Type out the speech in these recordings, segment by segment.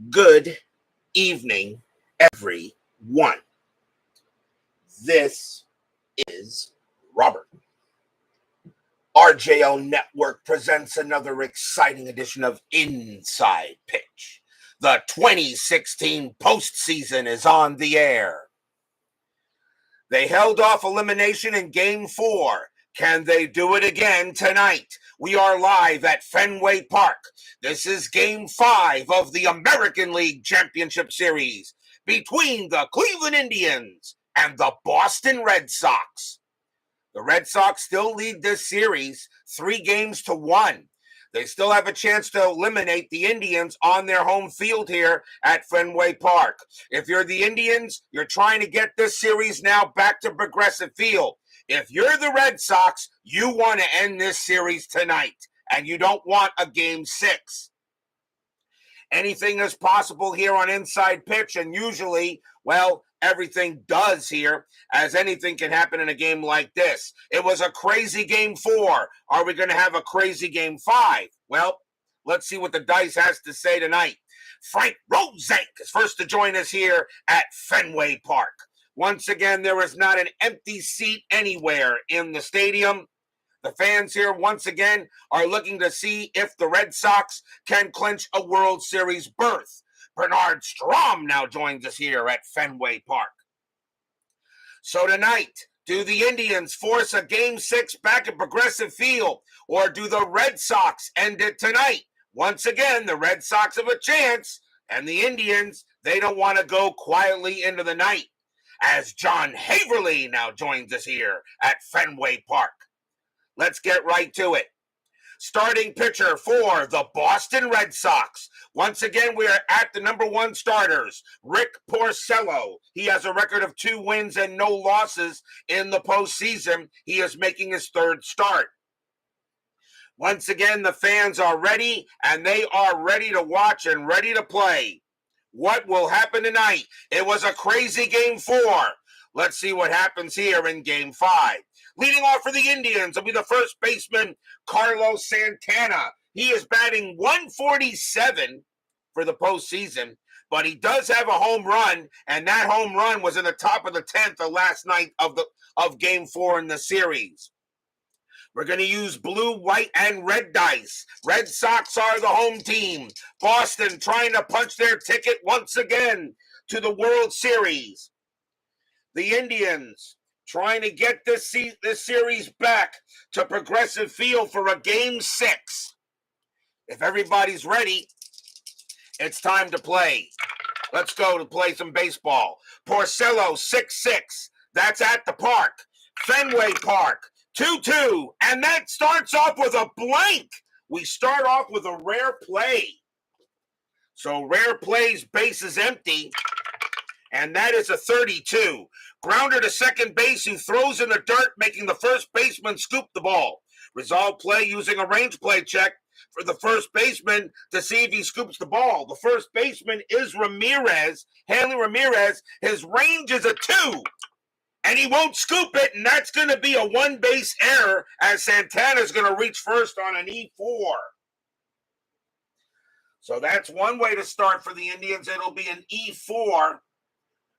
Good evening, everyone. This is Robert. RJO Network presents another exciting edition of Inside Pitch. The 2016 postseason is on the air. They held off elimination in Game 4. Can they do it again tonight? We are live at Fenway Park. This is Game 5 of the American League Championship Series between the Cleveland Indians and the Boston Red Sox. The Red Sox still lead this series 3-1. They still have a chance to eliminate the Indians on their home field here at Fenway Park. If you're the Indians, you're trying to get this series now back to Progressive Field. If you're the Red Sox, you want to end this series tonight, and you don't want a Game 6. Anything is possible here on Inside Pitch, and usually, everything does here, as anything can happen in a game like this. It was a crazy Game 4. Are we going to have a crazy Game 5? Well, let's see what the dice has to say tonight. Frank Rosenk is first to join us here at Fenway Park. Once again, there is not an empty seat anywhere in the stadium. The fans here, once again, are looking to see if the Red Sox can clinch a World Series berth. Bernard Strom now joins us here at Fenway Park. So tonight, do the Indians force a Game 6 back at Progressive Field, or do the Red Sox end it tonight? Once again, the Red Sox have a chance, and the Indians, they don't want to go quietly into the night. As John Haverly now joins us here at Fenway Park. Let's get right to it. Starting pitcher for the Boston Red Sox. Once again, we are at the number 1 starters, Rick Porcello. He has a record of 2 wins and no losses in the postseason. He is making his 3rd start. Once again, the fans are ready, and they are ready to watch and ready to play. What will happen tonight? It was a crazy Game 4. Let's see what happens here in Game 5. Leading off for the Indians will be the first baseman, Carlos Santana. He is batting .147 for the postseason, but he does have a home run, and that home run was in the top of the 10th of last night of Game 4 in the series. We're going to use blue, white, and red dice. Red Sox are the home team. Boston trying to punch their ticket once again to the World Series. The Indians trying to get this series back to Progressive Field for a Game 6. If everybody's ready, it's time to play. Let's go to play some baseball. Porcello 6-6. That's at the park. Fenway Park 2-2. And that starts off with a blank. We start off with a rare play. So rare plays, base is empty. And that is a 32. Grounder to second base, who throws in the dirt, making the first baseman scoop the ball. Resolve play using a range play check for the first baseman to see if he scoops the ball. The first baseman is Ramirez, Hanley Ramirez. His range is a 2. And he won't scoop it, and that's going to be a 1-base error, as Santana's going to reach first on an E4. So that's one way to start for the Indians. It'll be an E4.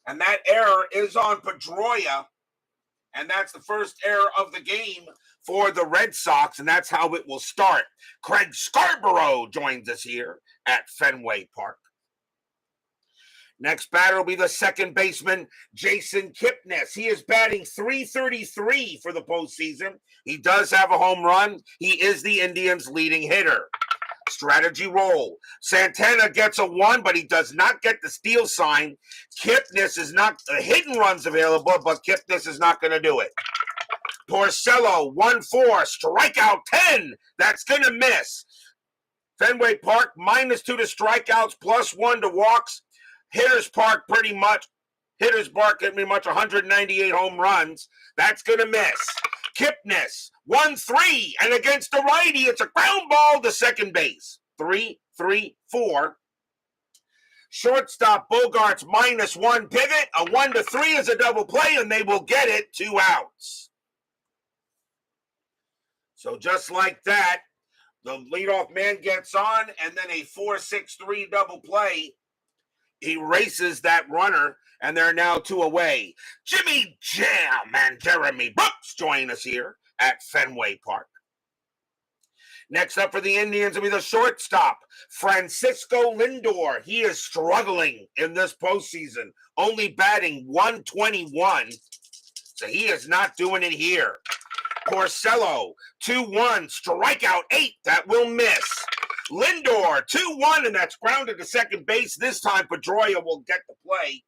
And that error is on Pedroia. And that's the first error of the game for the Red Sox. And that's how it will start. Craig Scarborough joins us here at Fenway Park. Next batter will be the second baseman, Jason Kipnis. He is batting .333 for the postseason. He does have a home run. He is the Indians' leading hitter. Strategy roll. Santana gets a 1, but he does not get the steal sign. Kipnis is not, hidden runs available, but Kipnis is not going to do it. Porcello 1-4, strikeout 10. That's going to miss. Fenway Park -2 to strikeouts, +1 to walks. Hitters Park pretty much 198 home runs. That's going to miss. Kipnis 1-3, and against the righty, it's a ground ball to second base. 3-3-4. Shortstop Bogarts -1 pivot. A 1-3 is a double play, and they will get it 2 outs. So just like that, the leadoff man gets on, and then a 4-6-3 double play races that runner, and they're now 2 away. Jimmy Jam and Jeremy Brooks join us here at Fenway Park. Next up for the Indians will be the shortstop, Francisco Lindor. He is struggling in this postseason, only batting .121, so he is not doing it here. Porcello, 2-1, strikeout 8, that will miss. Lindor, 2-1, and that's grounded to second base. This time, Pedroia will get the play,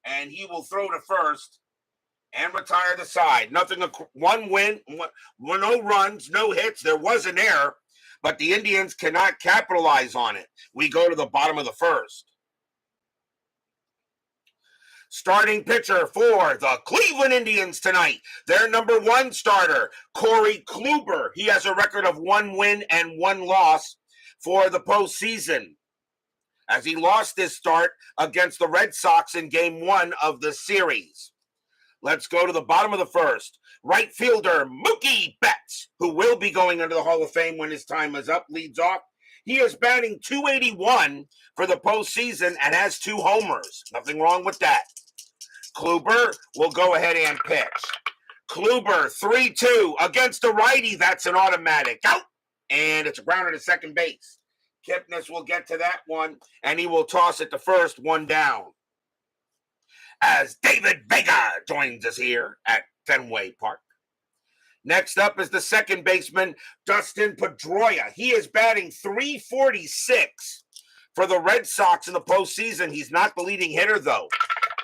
and he will throw to first and retire the side. Nothing, one win, no runs, no hits. There was an error, but the Indians cannot capitalize on it. We go to the bottom of the first. Starting pitcher for the Cleveland Indians tonight, their number 1 starter, Corey Kluber. He has a record of 1 win and 1 loss for the postseason, as he lost his start against the Red Sox in Game 1 of the series. Let's go to the bottom of the first. Right fielder Mookie Betts, who will be going into the Hall of Fame when his time is up, leads off. He is batting .281 for the postseason and has 2 homers. Nothing wrong with that. Kluber will go ahead and pitch. Kluber, 3-2 against a righty. That's an automatic out, and it's a grounder to second base. Kipnis will get to that one, and he will toss it to first, 1 down. As David Vega joins us here at Fenway Park. Next up is the second baseman, Dustin Pedroia. He is batting .346 for the Red Sox in the postseason. He's not the leading hitter, though.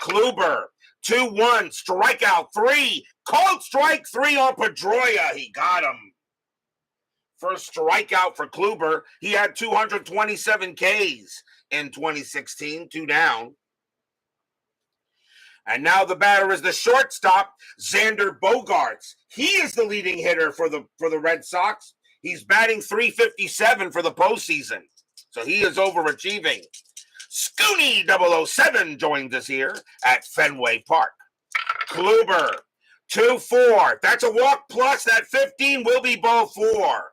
Kluber, 2-1, strikeout 3, called strike 3 on Pedroia. He got him. First strikeout for Kluber. He had 227 Ks in 2016, 2 down. And now the batter is the shortstop, Xander Bogaerts. He is the leading hitter for the Red Sox. He's batting .357 for the postseason, so he is overachieving. Scooney 007 joins us here at Fenway Park. Kluber, 2-4. That's a walk plus. That 15 will be ball 4.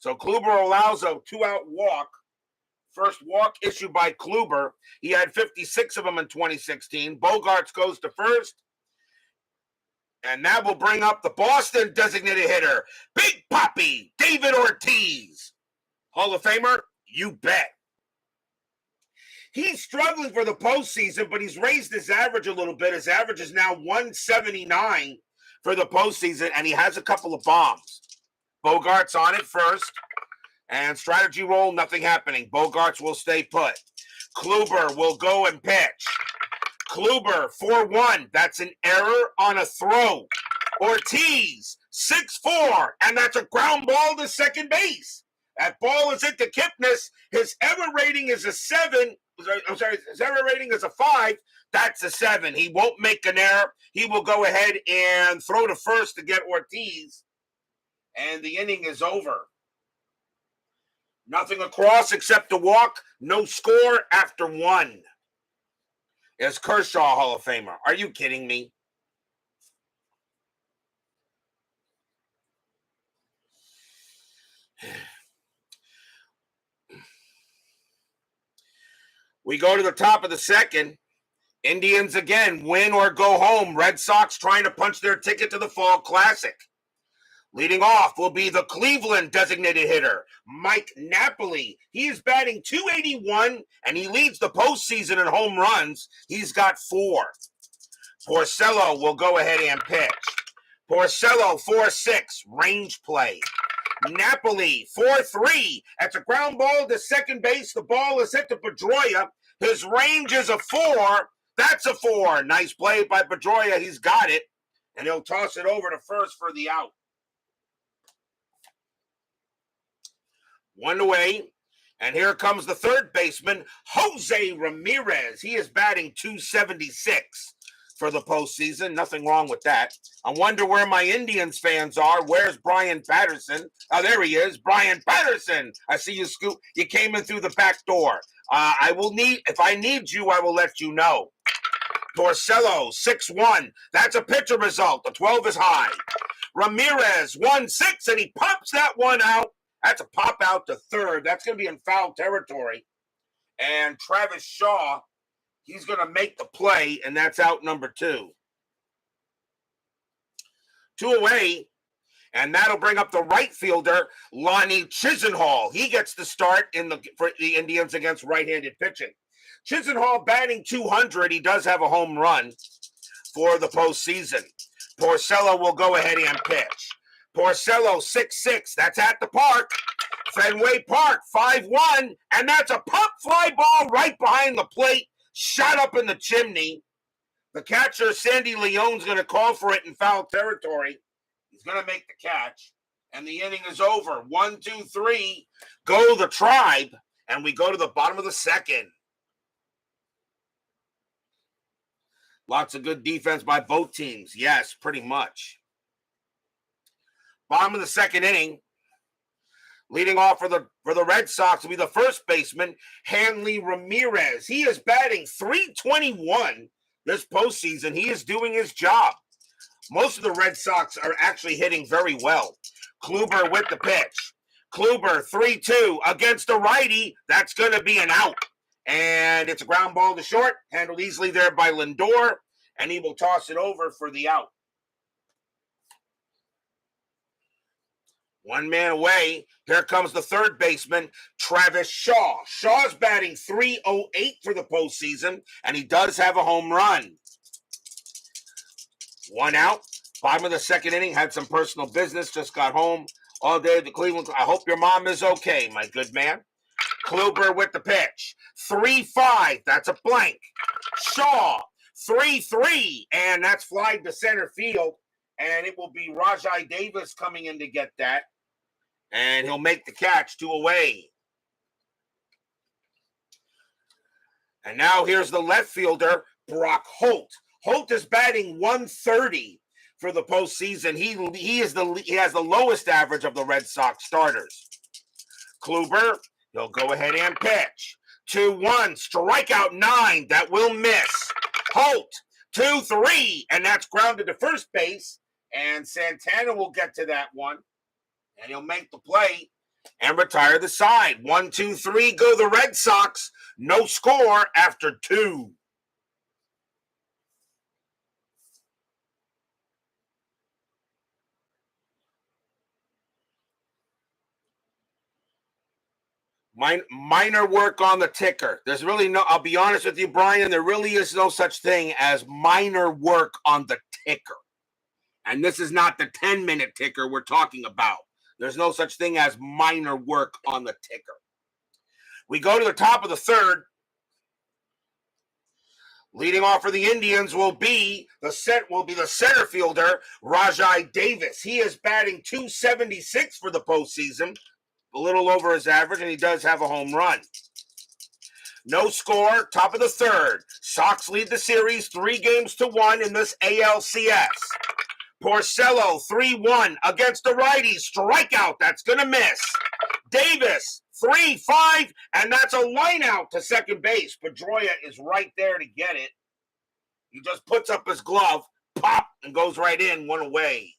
So Kluber allows a 2-out walk. First walk issued by Kluber. He had 56 of them in 2016. Bogaerts goes to first. And that will bring up the Boston designated hitter, Big Papi, David Ortiz. Hall of Famer? You bet. He's struggling for the postseason, but he's raised his average a little bit. His average is now 179 for the postseason, and he has a couple of bombs. Bogaerts on it first. And strategy roll, nothing happening. Bogaerts will stay put. Kluber will go and pitch. Kluber, 4-1. That's an error on a throw. Ortiz, 6-4. And that's a ground ball to second base. That ball is into Kipnis. His error rating is a 7. His error rating is a 5. That's a 7. He won't make an error. He will go ahead and throw to first to get Ortiz. And the inning is over. Nothing across except a walk. No score after 1. Is Kershaw Hall of Famer? Are you kidding me? We go to the top of the second. Indians again, win or go home. Red Sox trying to punch their ticket to the Fall Classic. Leading off will be the Cleveland designated hitter, Mike Napoli. He is batting .281, and he leads the postseason in home runs. He's got 4. Porcello will go ahead and pitch. Porcello, 4-6, range play. Napoli, 4-3. That's a ground ball to second base. The ball is hit to Pedroia. His range is a 4. That's a 4. Nice play by Pedroia. He's got it, and he'll toss it over to first for the out. 1 away, and here comes the third baseman, Jose Ramirez. He is batting .276 for the postseason. Nothing wrong with that. I wonder where my Indians fans are. Where's Brian Patterson? Oh, there he is, Brian Patterson. I see you, Scoop. You came in through the back door. If I need you, I will let you know. Porcello, 6-1. That's a pitcher result. The 12 is high. Ramirez, 1-6, and he pops that one out. That's a pop out to third. That's going to be in foul territory. And Travis Shaw He's going to make the play, and that's out number 2. 2 away, and that'll bring up the right fielder, Lonnie Chisenhall. He gets the start for the Indians against right-handed pitching. Chisenhall batting .200. He does have a home run for the postseason. Porcello will go ahead and pitch. Porcello 6'6". That's at the park. Fenway Park 5-1, and that's a pop fly ball right behind the plate, shot up in the chimney. The catcher, Sandy Leone's going to call for it in foul territory. He's going to make the catch, and the inning is over. 1, 2, 3, go the Tribe, and we go to the bottom of the second. Lots of good defense by both teams. Yes, pretty much. Bottom of the second inning. Leading off for the Red Sox will be the first baseman, Hanley Ramirez. He is batting .321 this postseason. He is doing his job. Most of the Red Sox are actually hitting very well. Kluber with the pitch. Kluber 3-2 against a righty. That's going to be an out. And it's a ground ball to short, handled easily there by Lindor, and he will toss it over for the out. 1 man away. Here comes the third baseman, Travis Shaw. Shaw's batting .308 for the postseason, and he does have a home run. 1 out. Bottom of the second inning, had some personal business, just got home all day to Cleveland. I hope your mom is okay, my good man. Kluber with the pitch. 3-5. That's a blank. Shaw 3-3, and that's flied to center field, and it will be Rajai Davis coming in to get that. And he'll make the catch, 2 away. And now here's the left fielder, Brock Holt. Holt is batting .130 for the postseason. He has the lowest average of the Red Sox starters. Kluber, he'll go ahead and pitch. 2-1, strikeout 9. That will miss. Holt, 2-3, and that's grounded to first base. And Santana will get to that one. And he'll make the play and retire the side. 1, 2, 3, go the Red Sox. No score after 2. Minor work on the ticker. There's really no, I'll be honest with you, Brian, there really is no such thing as minor work on the ticker. And this is not the 10-minute ticker we're talking about. There's no such thing as minor work on the ticker. We go to the top of the third. Leading off for the Indians will be the center fielder, Rajai Davis. He is batting .276 for the postseason, a little over his average, and he does have a home run. No score, top of the third. Sox lead the series 3-1 in this ALCS. Porcello 3-1 against the righty. Strikeout, that's going to miss. Davis 3-5, and that's a line out to second base. Pedroia is right there to get it. He just puts up his glove, pop, and goes right in, 1 away.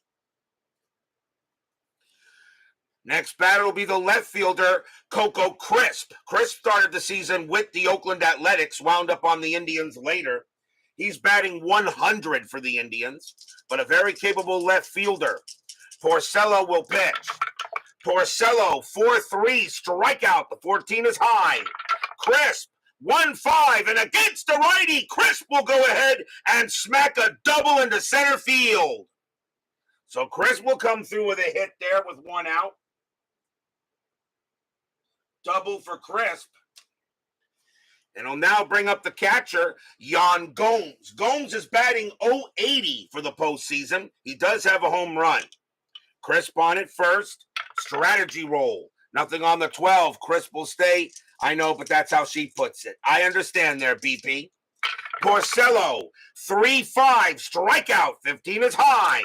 Next batter will be the left fielder, Coco Crisp. Crisp started the season with the Oakland Athletics, wound up on the Indians later. He's batting .100 for the Indians, but a very capable left fielder. Porcello will pitch. Porcello, 4-3, strikeout. The 14 is high. Crisp, 1-5, and against the righty, Crisp will go ahead and smack a double into center field. So Crisp will come through with a hit there with 1 out. Double for Crisp. And he'll now bring up the catcher, Yan Gomes. Gomes is batting .080 for the postseason. He does have a home run. Crisp on it first. Strategy roll. Nothing on the 12. Crisp will stay. I know, but that's how she puts it. I understand there, BP. Porcello, 3-5, strikeout. 15 is high.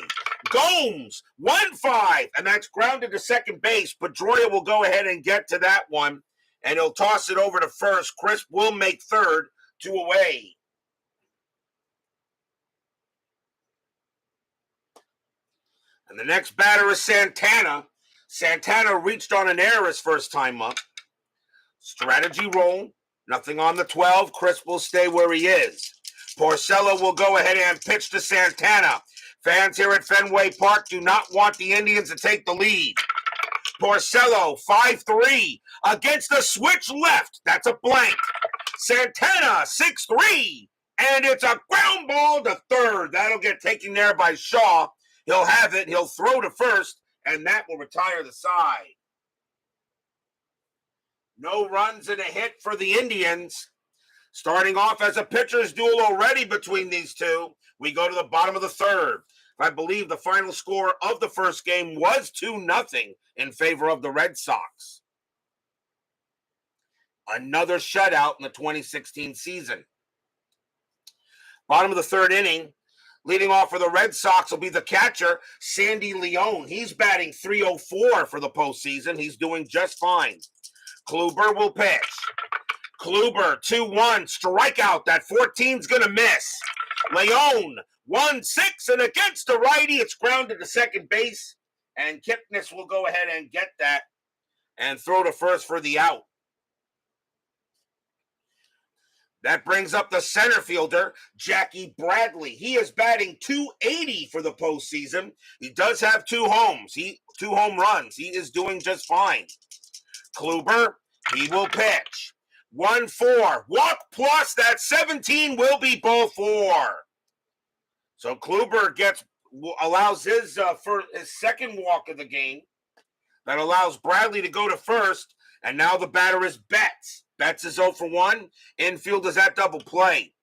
Gomes, 1-5, and that's grounded to second base. Pedroia will go ahead and get to that one, and he'll toss it over to first. Crisp will make third, 2 away. And the next batter is Santana. Santana reached on an error his first time up. Strategy roll. Nothing on the 12. Chris will stay where he is. Porcello will go ahead and pitch to Santana. Fans here at Fenway Park do not want the Indians to take the lead. Porcello, 5-3 against the switch left. That's a blank. Santana, 6-3. And it's a ground ball to third. That'll get taken there by Shaw. He'll have it. He'll throw to first, and that will retire the side. No runs and a hit for the Indians. Starting off as a pitcher's duel already between these two. We go to the bottom of the third. I believe the final score of the first game was 2-0 in favor of the Red Sox. Another shutout in the 2016 season. Bottom of the third inning, leading off for the Red Sox will be the catcher, Sandy Leone. He's batting .304 for the postseason. He's doing just fine. Kluber will pitch. Kluber, 2-1, strikeout. That 14's going to miss. Leone, 1-6, and against the righty, it's grounded to second base. And Kipnis will go ahead and get that and throw to first for the out. That brings up the center fielder, Jackie Bradley. He is batting .280 for the postseason. He does have 2 home runs. He is doing just fine. Kluber, he will pitch. 1-4, walk plus, that 17 will be ball 4. So Kluber allows his second walk of the game. That allows Bradley to go to first, and now the batter is Betts. Betts is 0 for 1. Infield is at double play.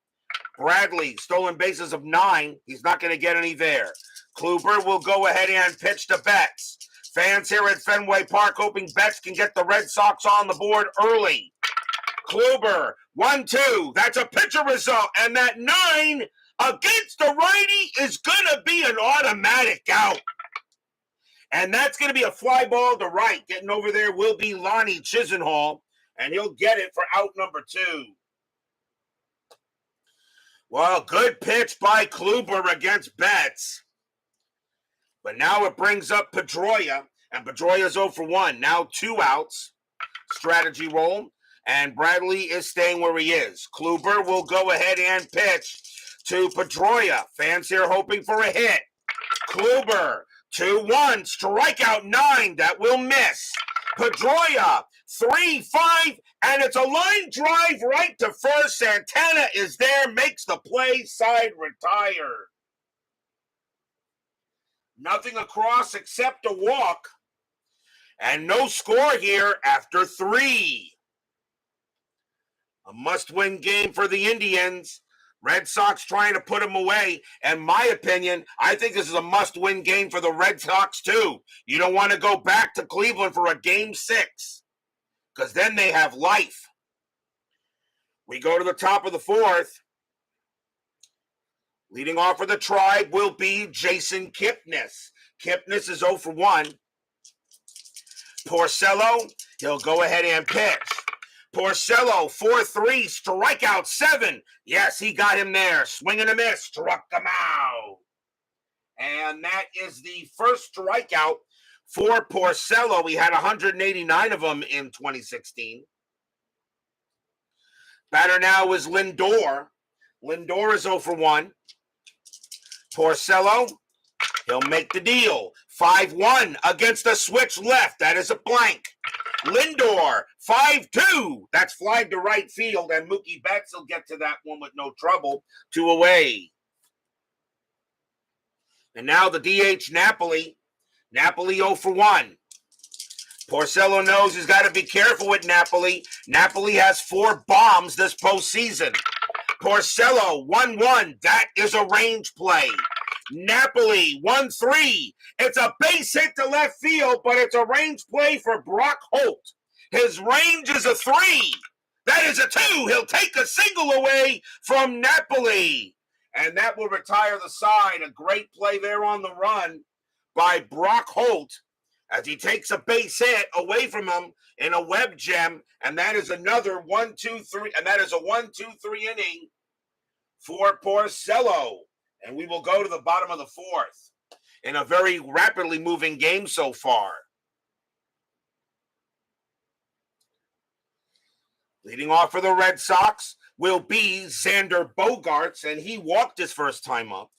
Bradley, stolen bases of 9. He's not going to get any there. Kluber will go ahead and pitch to Betts. Fans here at Fenway Park hoping Betts can get the Red Sox on the board early. Kluber, 1-2. That's a pitcher result. And that 9 against the righty is going to be an automatic out. And that's going to be a fly ball to right. Getting over there will be Lonnie Chisenhall. And he'll get it for out number 2. Well, good pitch by Kluber against Betts. But now it brings up Pedroia. And Pedroia's 0 for 1. Now 2 outs. Strategy roll. And Bradley is staying where he is. Kluber will go ahead and pitch to Pedroia. Fans here hoping for a hit. Kluber, 2-1. Strikeout 9. That will miss. Pedroia, 3-5. And it's a line drive right to first. Santana is there. Makes the play. Side retired. Nothing across except a walk. And no score here after 3. A must-win game for the Indians. Red Sox trying to put them away. In my opinion, I think this is a must-win game for the Red Sox too. You don't want to go back to Cleveland for a game 6 because then they have life. We go to the top of the 4th. Leading off for the Tribe will be Jason Kipnis. Kipnis is 0 for 1. Porcello, he'll go ahead and pitch. Porcello, 4-3, strikeout 7. Yes, he got him there. Swing and a miss, struck him out. And that is the first strikeout for Porcello. We had 189 of them in 2016. Batter now is Lindor. Lindor is 0 for 1. Porcello, he'll make the deal. 5-1 against the switch left. That is a blank. Lindor, 5-2. That's flied to right field, and Mookie Betts will get to that one with no trouble. 2 away. And now the DH Napoli. Napoli 0 for 1. Porcello knows he's got to be careful with Napoli. Napoli has 4 bombs this postseason. Porcello, 1-1. That is a range play. Napoli, 1-3. It's a base hit to left field, but it's a range play for Brock Holt. His range is a 3. That is a 2. He'll take a single away from Napoli. And that will retire the side. A great play there on the run by Brock Holt as he takes a base hit away from him in a web gem. And that is another 1-2-3. And that is a 1-2-3 inning for Porcello. And we will go to the bottom of the 4th in a very rapidly moving game so far. Leading off for the Red Sox will be Xander Bogaerts, and he walked his first time up.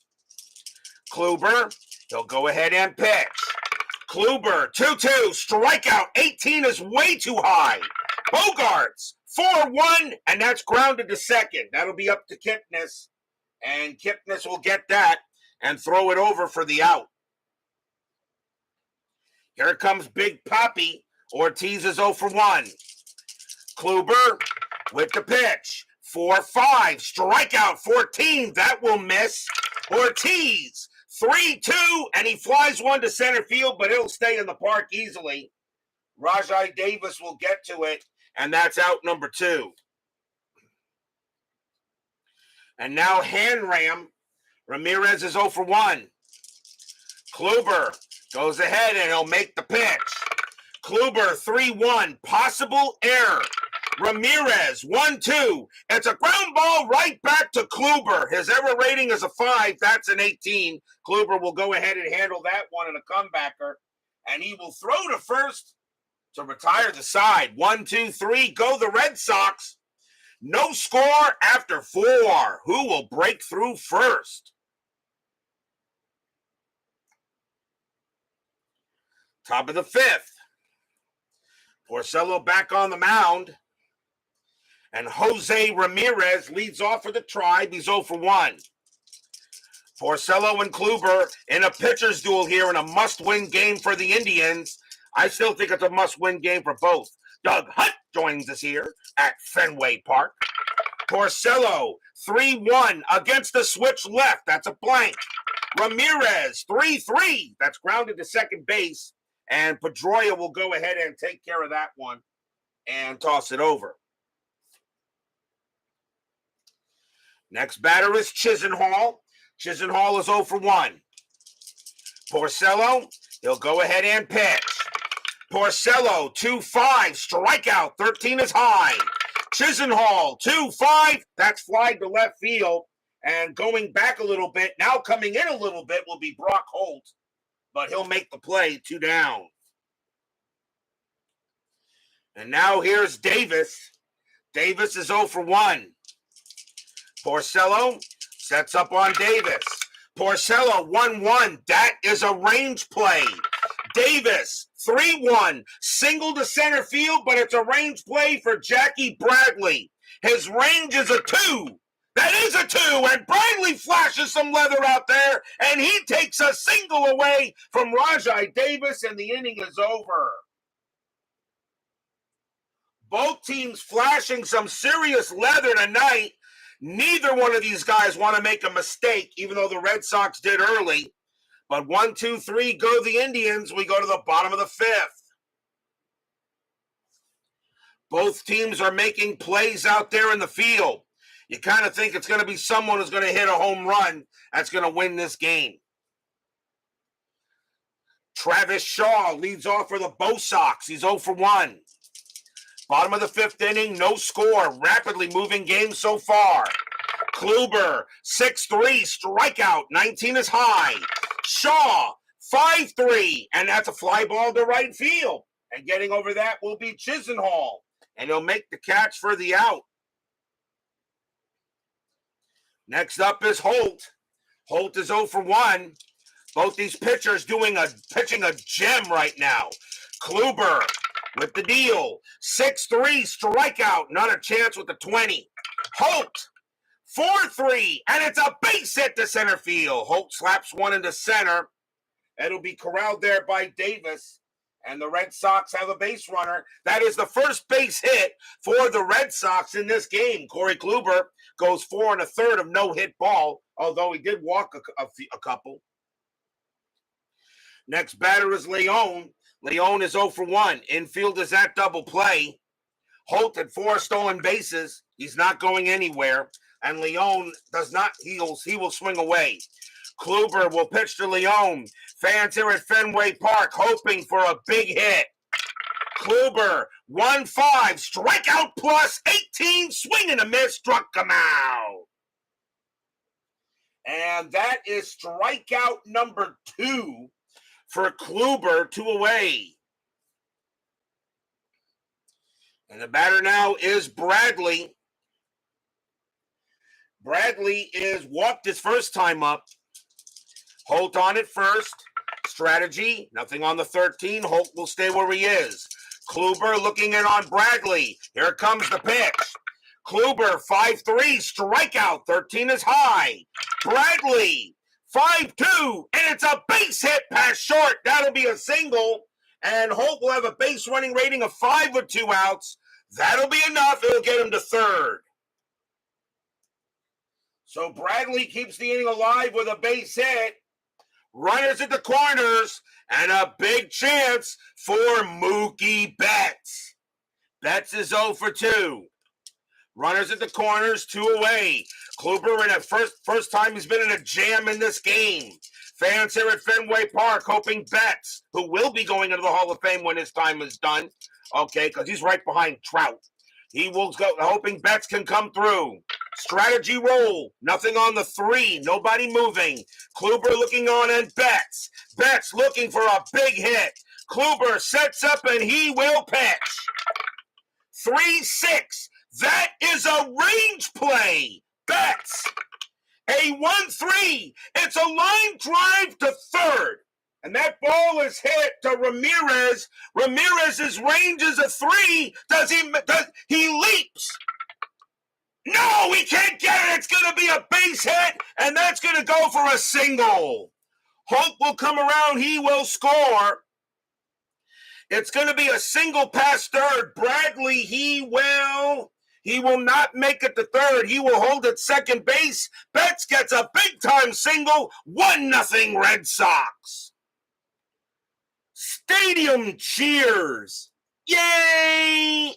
Kluber, he'll go ahead and pitch. Kluber, 2-2, strikeout, 18 is way too high. Bogaerts, 4-1, and that's grounded to second. That'll be up to Kipnis, and Kipnis will get that and throw it over for the out. Here comes Big Papi. Ortiz is 0 for 1. Kluber with the pitch. 4-5, strikeout, 14. That will miss. Ortiz, 3-2, and he flies one to center field, but it'll stay in the park easily. Rajai Davis will get to it, and that's out number 2. And now Hanram. Ramirez is 0 for 1. Kluber goes ahead, and he'll make the pitch. Kluber, 3-1, possible error. Ramirez, 1-2. It's a ground ball right back to Kluber. His error rating is a 5. That's an 18. Kluber will go ahead and handle that one in a comebacker. And he will throw to first to retire the side. 1, 2, 3, go the Red Sox. No score after 4. Who will break through first? Top of the 5th. Porcello back on the mound. And Jose Ramirez leads off for the Tribe. He's 0 for 1. Porcello and Kluber in a pitcher's duel here in a must-win game for the Indians. I still think it's a must-win game for both. Doug Hunt joins us here at Fenway Park. Porcello, 3-1 against the switch left. That's a blank. Ramirez, 3-3. That's grounded to second base. And Pedroia will go ahead and take care of that one and toss it over. Next batter is Chisenhall. Chisenhall is 0 for 1. Porcello, he'll go ahead and pitch. Porcello, 2-5, strikeout, 13 is high. Chisenhall, 2-5, that's fly to left field. And going back a little bit, now coming in a little bit will be Brock Holt, but he'll make the play, 2 down. And now here's Davis. Davis is 0 for 1. Porcello sets up on Davis. Porcello, 1-1. That is a range play. Davis, 3-1. Single to center field, but it's a range play for Jackie Bradley. His range is a 2. That is a 2, and Bradley flashes some leather out there, and he takes a single away from Rajai Davis, and the inning is over. Both teams flashing some serious leather tonight. Neither one of these guys want to make a mistake, even though the Red Sox did early. But 1, 2, 3, go the Indians. We go to the bottom of the 5th. Both teams are making plays out there in the field. You kind of think it's going to be someone who's going to hit a home run that's going to win this game. Travis Shaw leads off for the Bo Sox. He's 0 for 1. Bottom of the 5th inning, no score. Rapidly moving game so far. Kluber, 6-3, strikeout, 19 is high. Shaw, 5-3, and that's a fly ball to right field. And getting over that will be Chisenhall, and he'll make the catch for the out. Next up is Holt. Holt is 0 for 1. Both these pitchers pitching a gem right now. Kluber with the deal. 6-3, strikeout, not a chance with the 20. Holt, 4-3, and it's a base hit to center field. Holt slaps one into center. It'll be corralled there by Davis, and the Red Sox have a base runner. That is the first base hit for the Red Sox in this game. Corey Kluber goes 4 1/3 of no-hit ball, although he did walk a couple. Next batter is Leon. Leon is 0 for 1. Infield is at double play. Holt had 4 stolen bases. He's not going anywhere. And Leon does not heal. He will swing away. Kluber will pitch to Leon. Fans here at Fenway Park hoping for a big hit. Kluber, 1-5, strikeout plus 18, swing and a miss, struck him out. And that is strikeout number 2 for Kluber, 2 away. And the batter now is Bradley. Bradley is walked his first time up. Holt on it first. Strategy, nothing on the 13. Holt will stay where he is. Kluber looking in on Bradley. Here comes the pitch. Kluber, 5-3, strikeout. 13 is high. Bradley, 5-2, and it's a base hit past short. That'll be a single, and Holt will have a base running rating of 5 with 2 outs. That'll be enough. It'll get him to third. So Bradley keeps the inning alive with a base hit. Runners at the corners, and a big chance for Mookie Betts. Betts is 0 for 2. Runners at the corners, 2 away. Kluber in a first time he's been in a jam in this game. Fans here at Fenway Park hoping Betts, who will be going into the Hall of Fame when his time is done, okay, because he's right behind Trout. He will go, hoping Betts can come through. Strategy roll. Nothing on the 3. Nobody moving. Kluber looking on and Betts. Betts looking for a big hit. Kluber sets up and he will pitch. 3-6. That is a range play. Betts. A 1-3. It's a line drive to third. And that ball is hit to Ramirez. Ramirez's range is a 3. He leaps. No, he can't get it. It's going to be a base hit, and that's going to go for a single. Holt will come around. He will score. It's going to be a single past third. Bradley, he will not make it to third. He will hold at second base. Betts gets a big-time single. 1-0 Red Sox. Stadium cheers. Yay!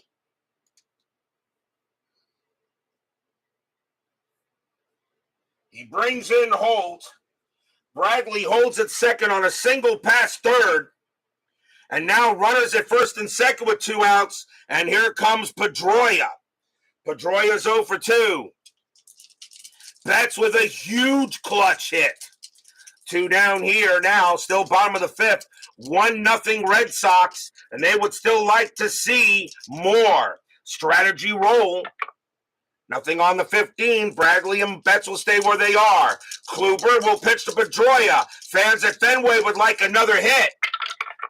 He brings in Holt. Bradley holds at second on a single past third. And now runners at first and second with 2 outs. And here comes Pedroia. Pedroia's 0 for 2. Betts with a huge clutch hit. 2 down here now, still bottom of the 5th. 1-0 Red Sox. And they would still like to see more. Strategy roll. Nothing on the 15. Bradley and Betts will stay where they are. Kluber will pitch to Pedroia. Fans at Fenway would like another hit.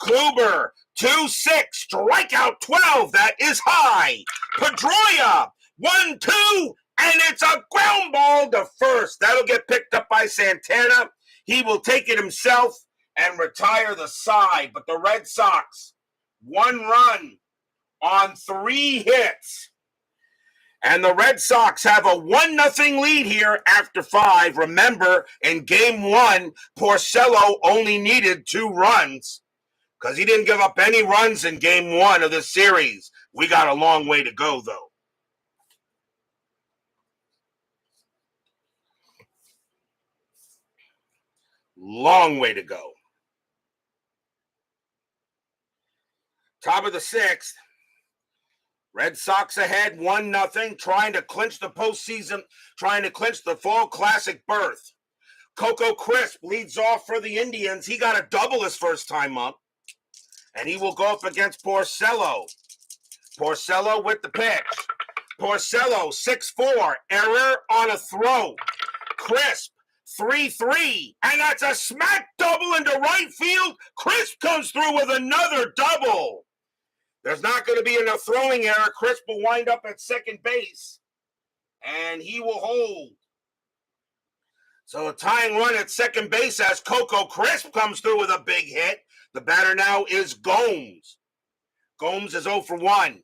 Kluber, 2-6, strikeout 12. That is high. Pedroia, 1-2, and it's a ground ball to first. That'll get picked up by Santana. He will take it himself and retire the side. But the Red Sox, 1 run on 3 hits. And the Red Sox have a 1-0 lead here after 5. Remember, in Game 1, Porcello only needed 2 runs because he didn't give up any runs in Game 1 of this series. We got a long way to go, though. Long way to go. Top of the 6th. Red Sox ahead 1-0, trying to clinch the postseason, trying to clinch the Fall Classic berth. Coco Crisp leads off for the Indians. He got a double his first time up, and he will go up against Porcello. Porcello with the pitch. Porcello, 6-4, error on a throw. Crisp, 3-3, and that's a smack double into right field. Crisp comes through with another double. There's not going to be enough throwing error. Crisp will wind up at second base, and he will hold. So a tying run at second base as Coco Crisp comes through with a big hit. The batter now is Gomes. Gomes is 0 for 1.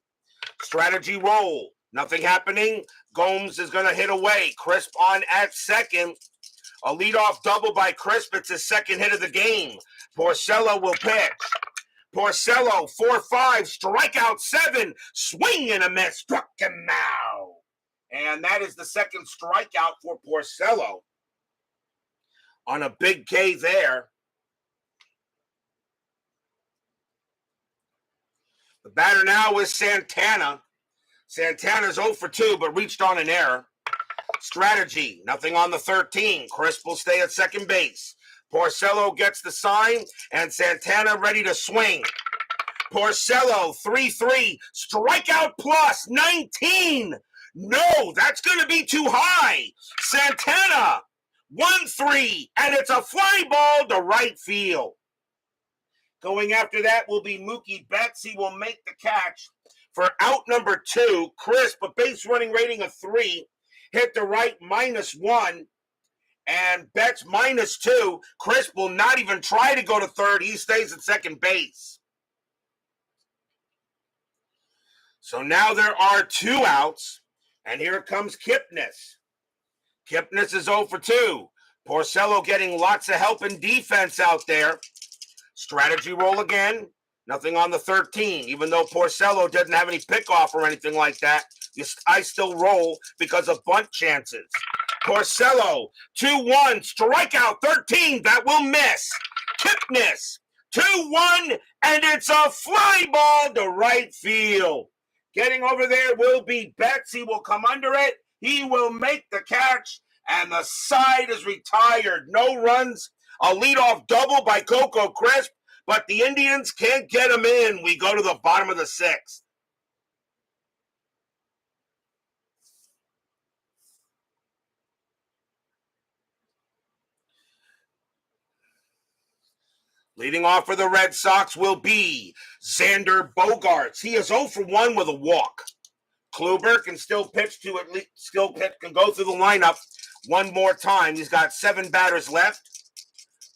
Strategy roll. Nothing happening. Gomes is going to hit away. Crisp on at second. A leadoff double by Crisp. It's his second hit of the game. Porcello will pitch. Porcello, 4-5, strikeout 7, swing and a miss, struck him out. And that is the second strikeout for Porcello on a big K there. The batter now is Santana. Santana's 0 for 2, but reached on an error. Strategy, nothing on the 13. Crisp will stay at second base. Porcello gets the sign, and Santana ready to swing. Porcello, 3-3, strikeout plus 19. No, that's going to be too high. Santana, 1-3, and it's a fly ball to right field. Going after that will be Mookie Betts. He will make the catch for out number 2. Crisp, a base running rating of 3, hit to right -1. And Betts -2. Crisp will not even try to go to third. He stays at second base. So now there are 2 outs. And here comes Kipnis. Kipnis is 0 for 2. Porcello getting lots of help in defense out there. Strategy roll again. Nothing on the 13. Even though Porcello doesn't have any pickoff or anything like that, I still roll because of bunt chances. Porcello, 2-1, strikeout 13, that will miss. Kipnis, 2-1, and it's a fly ball to right field. Getting over there will be Betts. He will come under it. He will make the catch, and the side is retired. No runs. A leadoff double by Coco Crisp, but the Indians can't get him in. We go to the bottom of the 6th. Leading off for the Red Sox will be Xander Bogaerts. He is 0 for 1 with a walk. Kluber can still pitch to at least can go through the lineup one more time. He's got 7 batters left.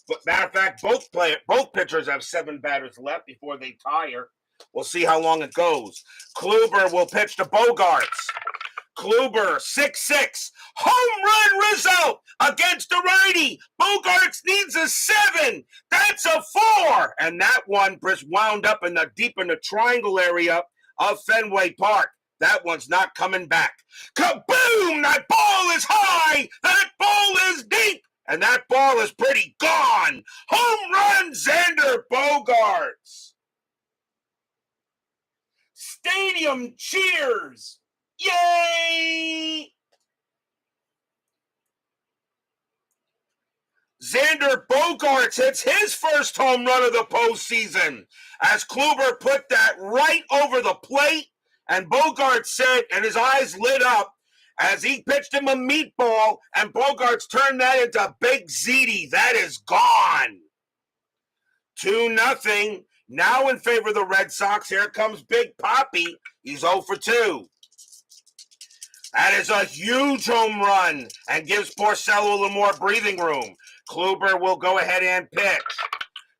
But matter of fact, both pitchers have 7 batters left before they tire. We'll see how long it goes. Kluber will pitch to Bogaerts. Kluber, 6-6, home run result against the righty. Bogaerts needs a 7. That's a 4. And that one wound up deep in the triangle area of Fenway Park. That one's not coming back. Kaboom! That ball is high. That ball is deep. And that ball is pretty gone. Home run, Xander Bogaerts. Stadium cheers. Yay! Xander Bogaerts hits his first home run of the postseason as Kluber put that right over the plate, and Bogaerts said, and his eyes lit up as he pitched him a meatball, and Bogaerts turned that into Big Ziti. That is gone. 2-0. Now in favor of the Red Sox. Here comes Big Papi. He's 0 for 2. That is a huge home run and gives Porcello a little more breathing room. Kluber will go ahead and pitch.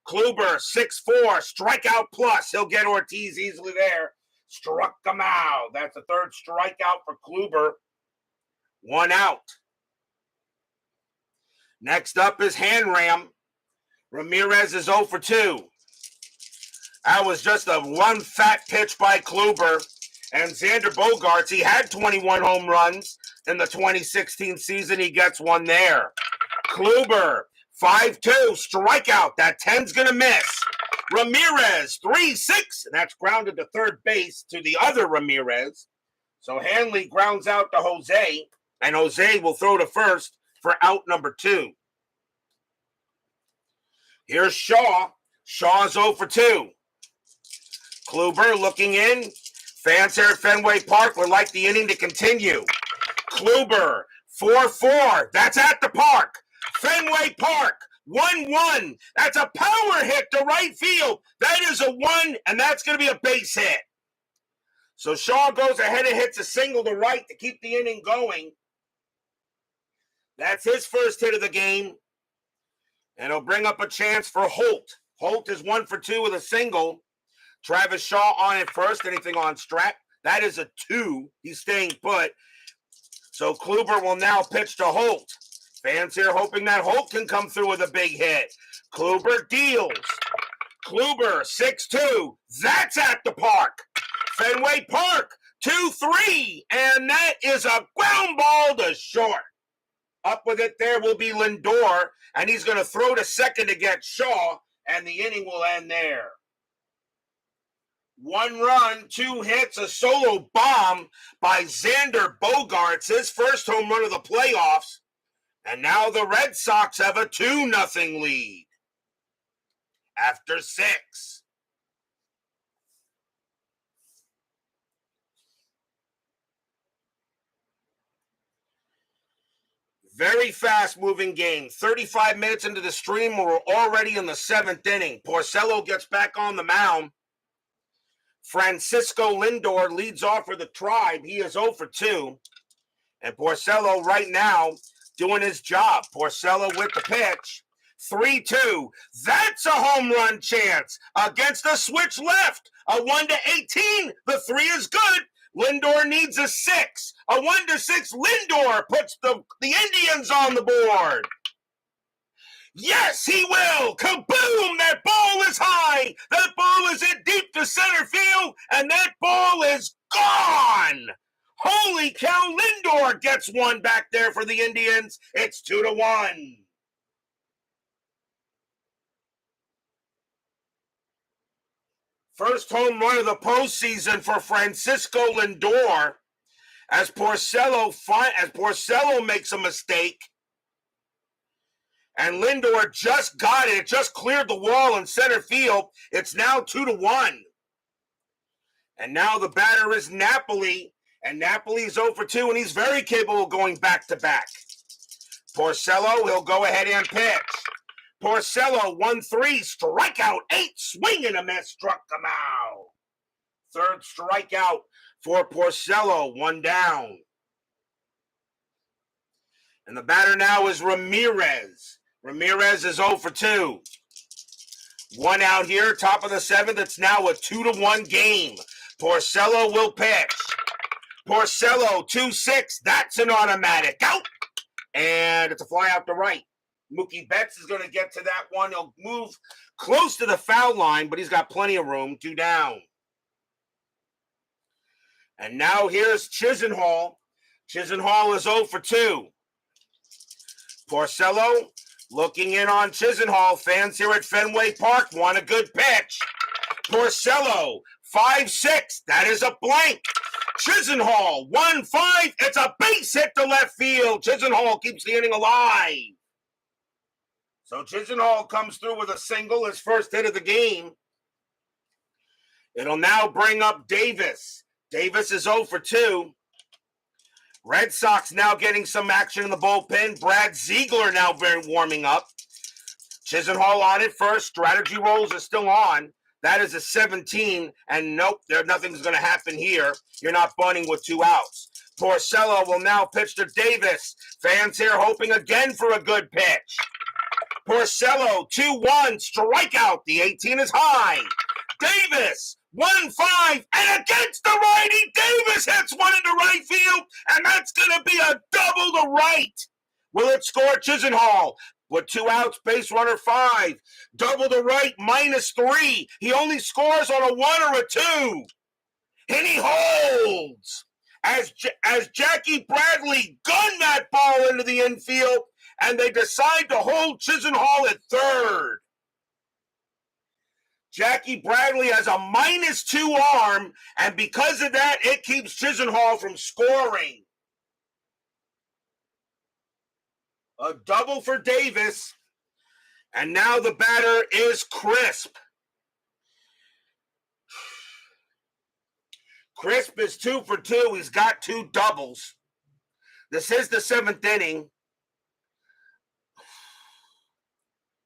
Kluber, 6-4, strikeout plus. He'll get Ortiz easily there. Struck him out. That's the 3rd strikeout for Kluber. 1 out. Next up is Hanram. Ramirez is 0 for 2. That was just a one fat pitch by Kluber. And Xander Bogaerts, he had 21 home runs in the 2016 season. He gets one there. Kluber, 5-2, strikeout. That 10's going to miss. Ramirez, 3-6. That's grounded to third base to the other Ramirez. So Hanley grounds out to Jose, and Jose will throw to first for out number 2. Here's Shaw. Shaw's 0 for 2. Kluber looking in. Fans here at Fenway Park would like the inning to continue. Kluber, 4-4. That's at the park. Fenway Park, 1-1. That's a power hit to right field. That is a 1, and that's going to be a base hit. So Shaw goes ahead and hits a single to right to keep the inning going. That's his first hit of the game. And he'll bring up a chance for Holt. Holt is 1 for 2 with a single. Travis Shaw on it first. Anything on Strat? That is a 2. He's staying put. So Kluber will now pitch to Holt. Fans here hoping that Holt can come through with a big hit. Kluber deals. Kluber, 6-2. That's at the park. Fenway Park, 2-3. And that is a ground ball to short. Up with it there will be Lindor. And he's going to throw to second to get Shaw. And the inning will end there. 1 run, 2 hits, a solo bomb by Xander Bogaerts, his first home run of the playoffs. And now the Red Sox have a 2-0 lead after 6. Very fast-moving game. 35 minutes into the stream, we're already in the 7th inning. Porcello gets back on the mound. Francisco Lindor leads off for the Tribe. He is 0 for 2. And Porcello right now doing his job. Porcello with the pitch. 3-2. That's a home run chance against a switch left. A 1-18. The 3 is good. Lindor needs a 6. A 1-6. Lindor puts the Indians on the board. Yes, he will. Kaboom! That ball is high. That ball is hit deep to center field, and that ball is gone. Holy cow, Lindor gets one back there for the Indians. It's 2-1. First home run of the postseason for Francisco Lindor as Porcello makes a mistake. And Lindor just got it. It just cleared the wall in center field. It's now 2-1. And now the batter is Napoli. And Napoli is 0 for 2, and he's very capable of going back-to-back. Porcello, he'll go ahead and pitch. Porcello, 1-3, strikeout, 8, swing and a miss, struck him out. Third strikeout for Porcello, 1 down. And the batter now is Ramirez. Ramirez is 0 for 2. 1 out here, top of the 7th. It's now a 2-1 game. Porcello will pitch. Porcello, 2-6. That's an automatic out. And it's a fly out to right. Mookie Betts is going to get to that one. He'll move close to the foul line, but he's got plenty of room. 2 down. And now here's Chisenhall. Chisenhall is 0 for 2. Porcello looking in on Chisenhall. Fans here at Fenway Park want a good pitch. Porcello, 5-6. That is a blank. Chisenhall, 1-5. It's a base hit to left field. Chisenhall keeps the inning alive. So Chisenhall comes through with a single, his first hit of the game. It'll now bring up Davis. Davis is 0 for 2. Red Sox now getting some action in the bullpen. Brad Ziegler now warming up. Chisenhall on it first. Strategy rolls are still on. That is a 17, and nope, nothing's going to happen here. You're not bunting with 2 outs. Porcello will now pitch to Davis. Fans here hoping again for a good pitch. Porcello, 2-1, strikeout. The 18 is high. Davis, 1-5, and against the righty, Davis hits one into right field, and that's going to be a double to right. Will it score Chisenhall? With 2 outs, base runner 5. Double to right, -3. He only scores on a 1 or a 2. And he holds as Jackie Bradley gunned that ball into the infield, and they decide to hold Chisenhall at third. Jackie Bradley has a -2 arm, and because of that, it keeps Chisenhall from scoring. A double for Davis, and now the batter is Crisp. Crisp is 2 for 2. He's got 2 doubles. This is the 7th inning.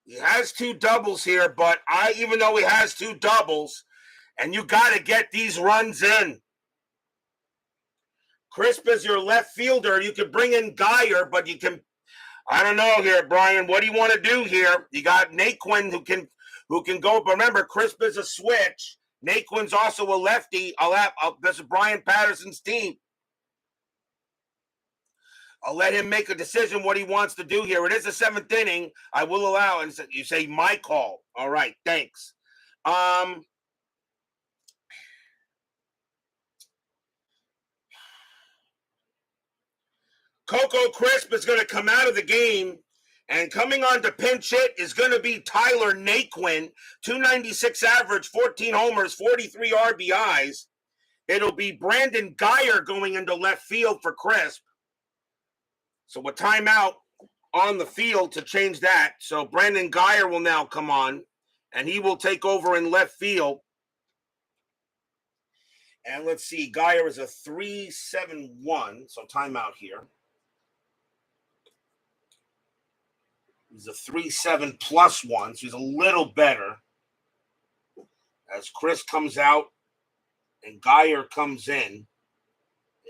He has 2 doubles here, but even though he has 2 doubles, and you got to get these runs in. Crisp is your left fielder. You can bring in Geyer, but you can, I don't know here, Brian. What do you want to do here? You got Naquin who can go. But remember, Crisp is a switch. Naquin's also a lefty. This is Brian Patterson's team. I'll let him make a decision what he wants to do here. It is the 7th inning. I will allow it. You say my call. All right, thanks. Coco Crisp is going to come out of the game, and coming on to pinch hit is going to be Tyler Naquin, 296 average, 14 homers, 43 RBIs. It'll be Brandon Geyer going into left field for Crisp. So a timeout on the field to change that. So Brandon Geyer will now come on, and he will take over in left field. And let's see, Geyer is a 3.71, so timeout here. He's a 3.7 plus one, so he's a little better. As Chris comes out and Geyer comes in,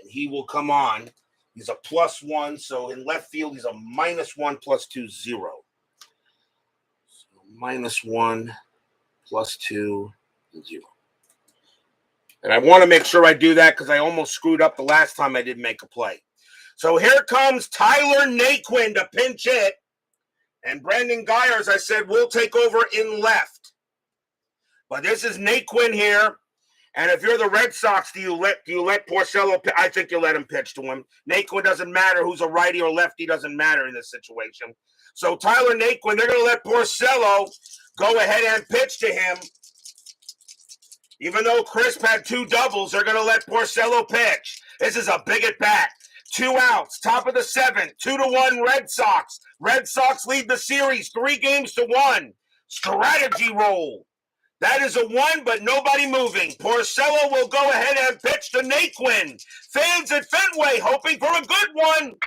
and he will come on. He's a plus one, so in left field, he's a -1 +2 0. So -1 +2 0. And I want to make sure I do that because I almost screwed up the last time I didn't make a play. So here comes Tyler Naquin to pinch hit. And Brandon Geyer, as I said, will take over in left. But this is Naquin here. And if you're the Red Sox, do you let Porcello? I think you let him pitch to him. Naquin doesn't matter who's a righty or lefty, doesn't matter in this situation. So Tyler Naquin, they're going to let Porcello go ahead and pitch to him. Even though Crisp had 2 doubles, they're going to let Porcello pitch. This is a big at bat. 2 outs, top of the 7th, 2-1 Red Sox. Red Sox lead the series 3-1. Strategy roll. That is a 1, but nobody moving. Porcello will go ahead and pitch to Naquin. Fans at Fenway hoping for a good one.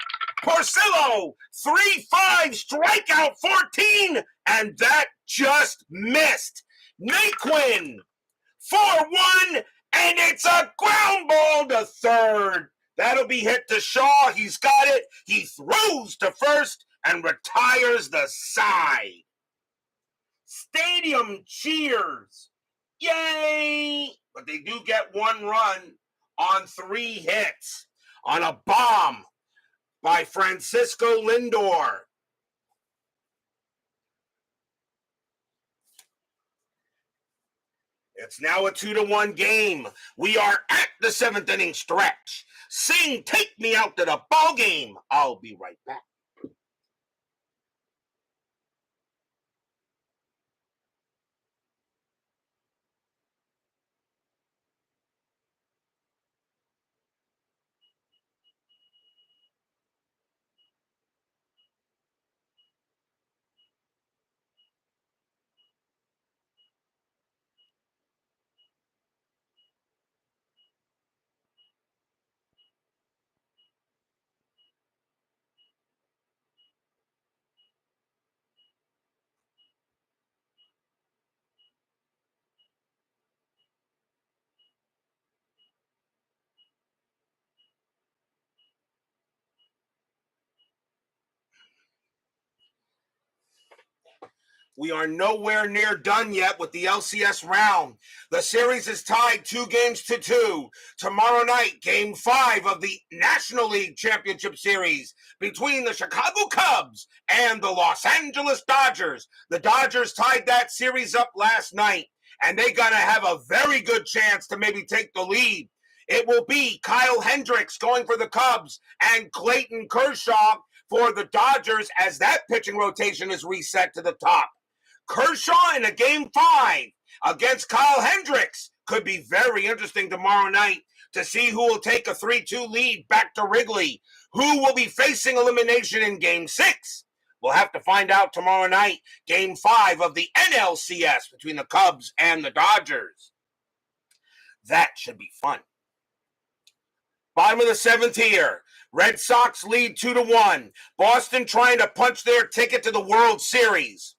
Porcello, 3-5, strikeout 14, and that just missed. Naquin, 4-1, and it's a ground ball to third. That'll be hit to Shaw. He's got it. He throws to first and retires the side. Stadium cheers. Yay! But they do get 1 run on 3 hits on a bomb by Francisco Lindor. It's now a 2-1 game. We are at the 7th inning stretch. Sing, take me out to the ball game. I'll be right back. We are nowhere near done yet with the LCS round. The series is tied 2-2. Tomorrow night, Game 5 of the National League Championship Series between the Chicago Cubs and the Los Angeles Dodgers. The Dodgers tied that series up last night, and they're going to have a very good chance to maybe take the lead. It will be Kyle Hendricks going for the Cubs and Clayton Kershaw for the Dodgers as that pitching rotation is reset to the top. Kershaw in a Game 5 against Kyle Hendricks could be very interesting tomorrow night to see who will take a 3-2 lead back to Wrigley. Who will be facing elimination in Game 6? We'll have to find out tomorrow night. Game 5 of the NLCS between the Cubs and the Dodgers. That should be fun. Bottom of the 7th here. Red Sox lead 2-1. Boston trying to punch their ticket to the World Series.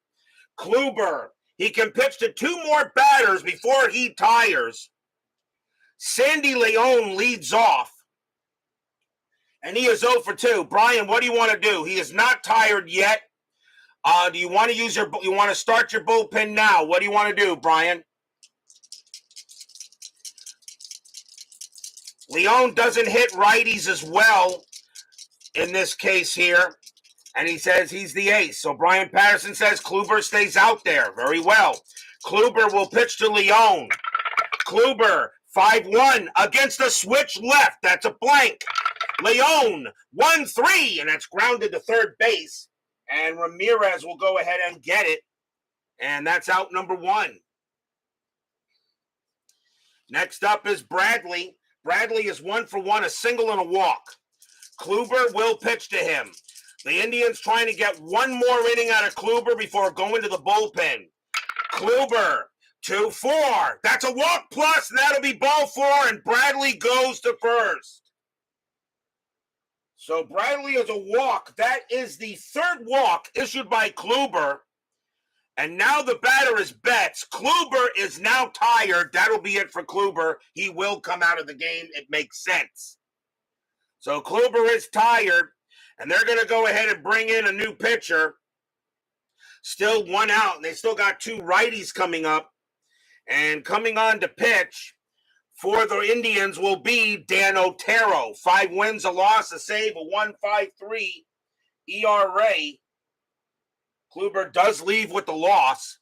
Kluber, he can pitch to 2 more batters before he tires. Sandy Leon leads off, and he is 0 for 2. Brian, what do you want to do? He is not tired yet. Do you want to you want to start your bullpen now? What do you want to do, Brian? Leon doesn't hit righties as well in this case here. And he says he's the ace. So Brian Patterson says Kluber stays out there. Very well. Kluber will pitch to Leon. Kluber, 5-1 against the switch left. That's a blank. Leon, 1-3, and that's grounded to third base. And Ramirez will go ahead and get it. And that's out number 1. Next up is Bradley. Bradley is 1 for 1, a single and a walk. Kluber will pitch to him. The Indians trying to get 1 more inning out of Kluber before going to the bullpen. Kluber, 2-4. That's a walk plus, and that'll be ball 4, and Bradley goes to first. So Bradley is a walk. That is the third walk issued by Kluber. And now the batter is Betts. Kluber is now tired. That'll be it for Kluber. He will come out of the game. It makes sense. So Kluber is tired, and they're going to go ahead and bring in a new pitcher. Still one out, and they still got two righties coming up. And coming on to pitch for the Indians will be Dan Otero. 5 wins, a loss, a save, a 1.53 ERA. Kluber does leave with the loss,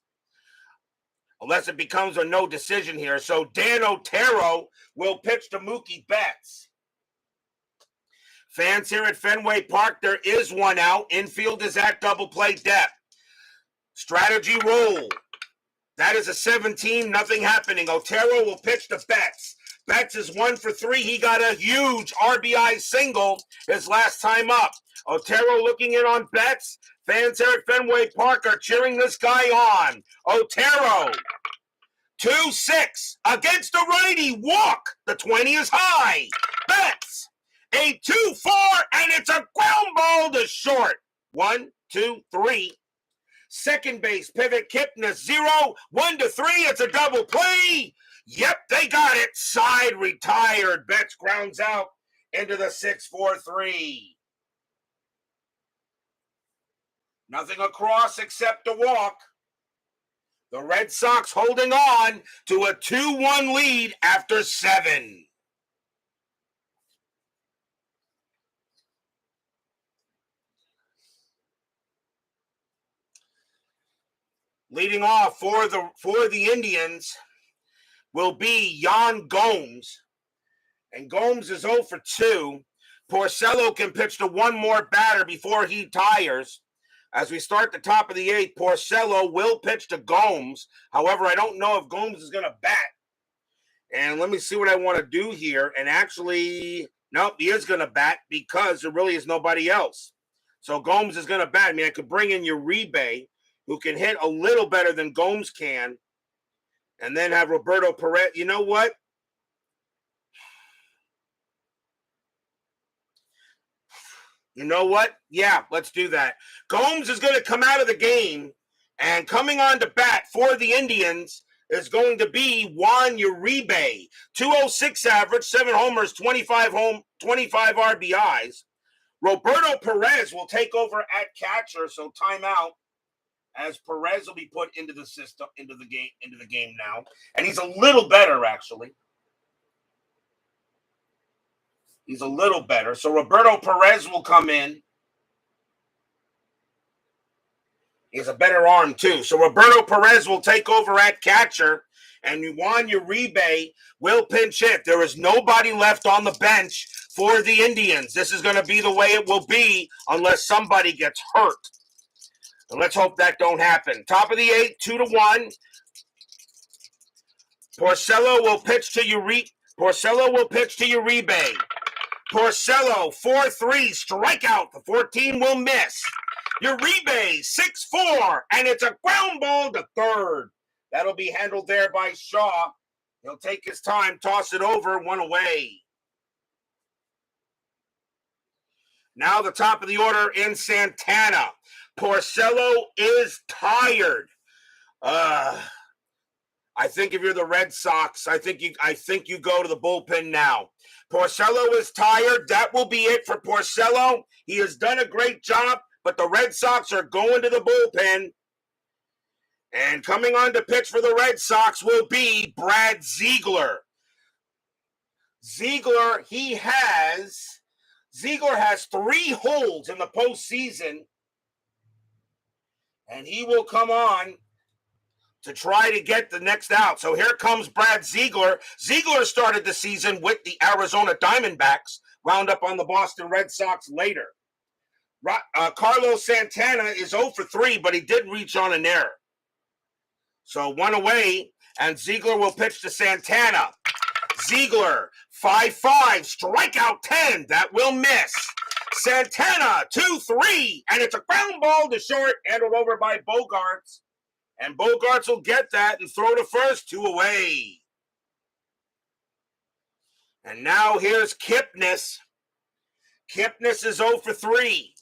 unless it becomes a no decision here. So Dan Otero will pitch to Mookie Betts. Fans here at Fenway Park, there is one out. Infield is at double play depth. Strategy roll. That is a 17, nothing happening. Otero will pitch to Betts. Betts is 1 for 3. He got a huge RBI single his last time up. Otero looking in on Betts. Fans here at Fenway Park are cheering this guy on. Otero, 2-6 against the righty. Walk. The 20 is high. Betts, a 2-4, and it's a ground ball to short. 1, 2, 3. Second base, pivot, Kipnis, 0, 1 to 3. It's a double play. Yep, they got it. Side retired. Betts grounds out into the 6-4-3. Nothing across except a walk. The Red Sox holding on to a 2-1 lead after 7. Leading off for the Indians will be Yan Gomes. And Gomes is 0 for 2. Porcello can pitch to one more batter before he tires. As we start the top of the 8th, Porcello will pitch to Gomes. However, I don't know if Gomes is going to bat. And let me see what I want to do here. And actually, nope, he is going to bat because there really is nobody else. So Gomes is going to bat. I mean, I could bring in Uribe, who can hit a little better than Gomes can, and then have Roberto Perez. You know what? Yeah, let's do that. Gomes is going to come out of the game, and coming on to bat for the Indians is going to be Juan Uribe. 206 average, 7 homers, 25 RBIs. Roberto Perez will take over at catcher, so timeout, as Perez will be put into the system, into the game now. And he's a little better, actually. He's a little better. So Roberto Perez will come in. He has a better arm, too. So Roberto Perez will take over at catcher, and Juan Uribe will pinch hit. There is nobody left on the bench for the Indians. This is going to be the way it will be unless somebody gets hurt. And let's hope that don't happen. Top of the 8th, 2-1. Porcello will pitch to Uribe. Porcello, 4-3, strikeout. The 14 will miss. Uribe, 6-4, and it's a ground ball to third. That'll be handled there by Shaw. He'll take his time, toss it over, 1 away. Now the top of the order in Santana. Porcello is tired. I think if you're the Red Sox, I think you go to the bullpen now. Porcello is tired. That will be it for Porcello. He has done a great job, but the Red Sox are going to the bullpen. And coming on to pitch for the Red Sox will be Brad Ziegler. Ziegler has 3 holds in the postseason, and he will come on to try to get the next out. So here comes Brad Ziegler. Ziegler started the season with the Arizona Diamondbacks, wound up on the Boston Red Sox later. Carlos Santana is 0 for 3, but he did reach on an error. So 1 away, and Ziegler will pitch to Santana. Ziegler, 5-5, strikeout 10. That will miss. Santana, 2-3, and it's a ground ball to short, handled over by Bogaerts. And Bogaerts will get that and throw to first, 2 away. And now here's Kipnis. Kipnis is 0 for 3.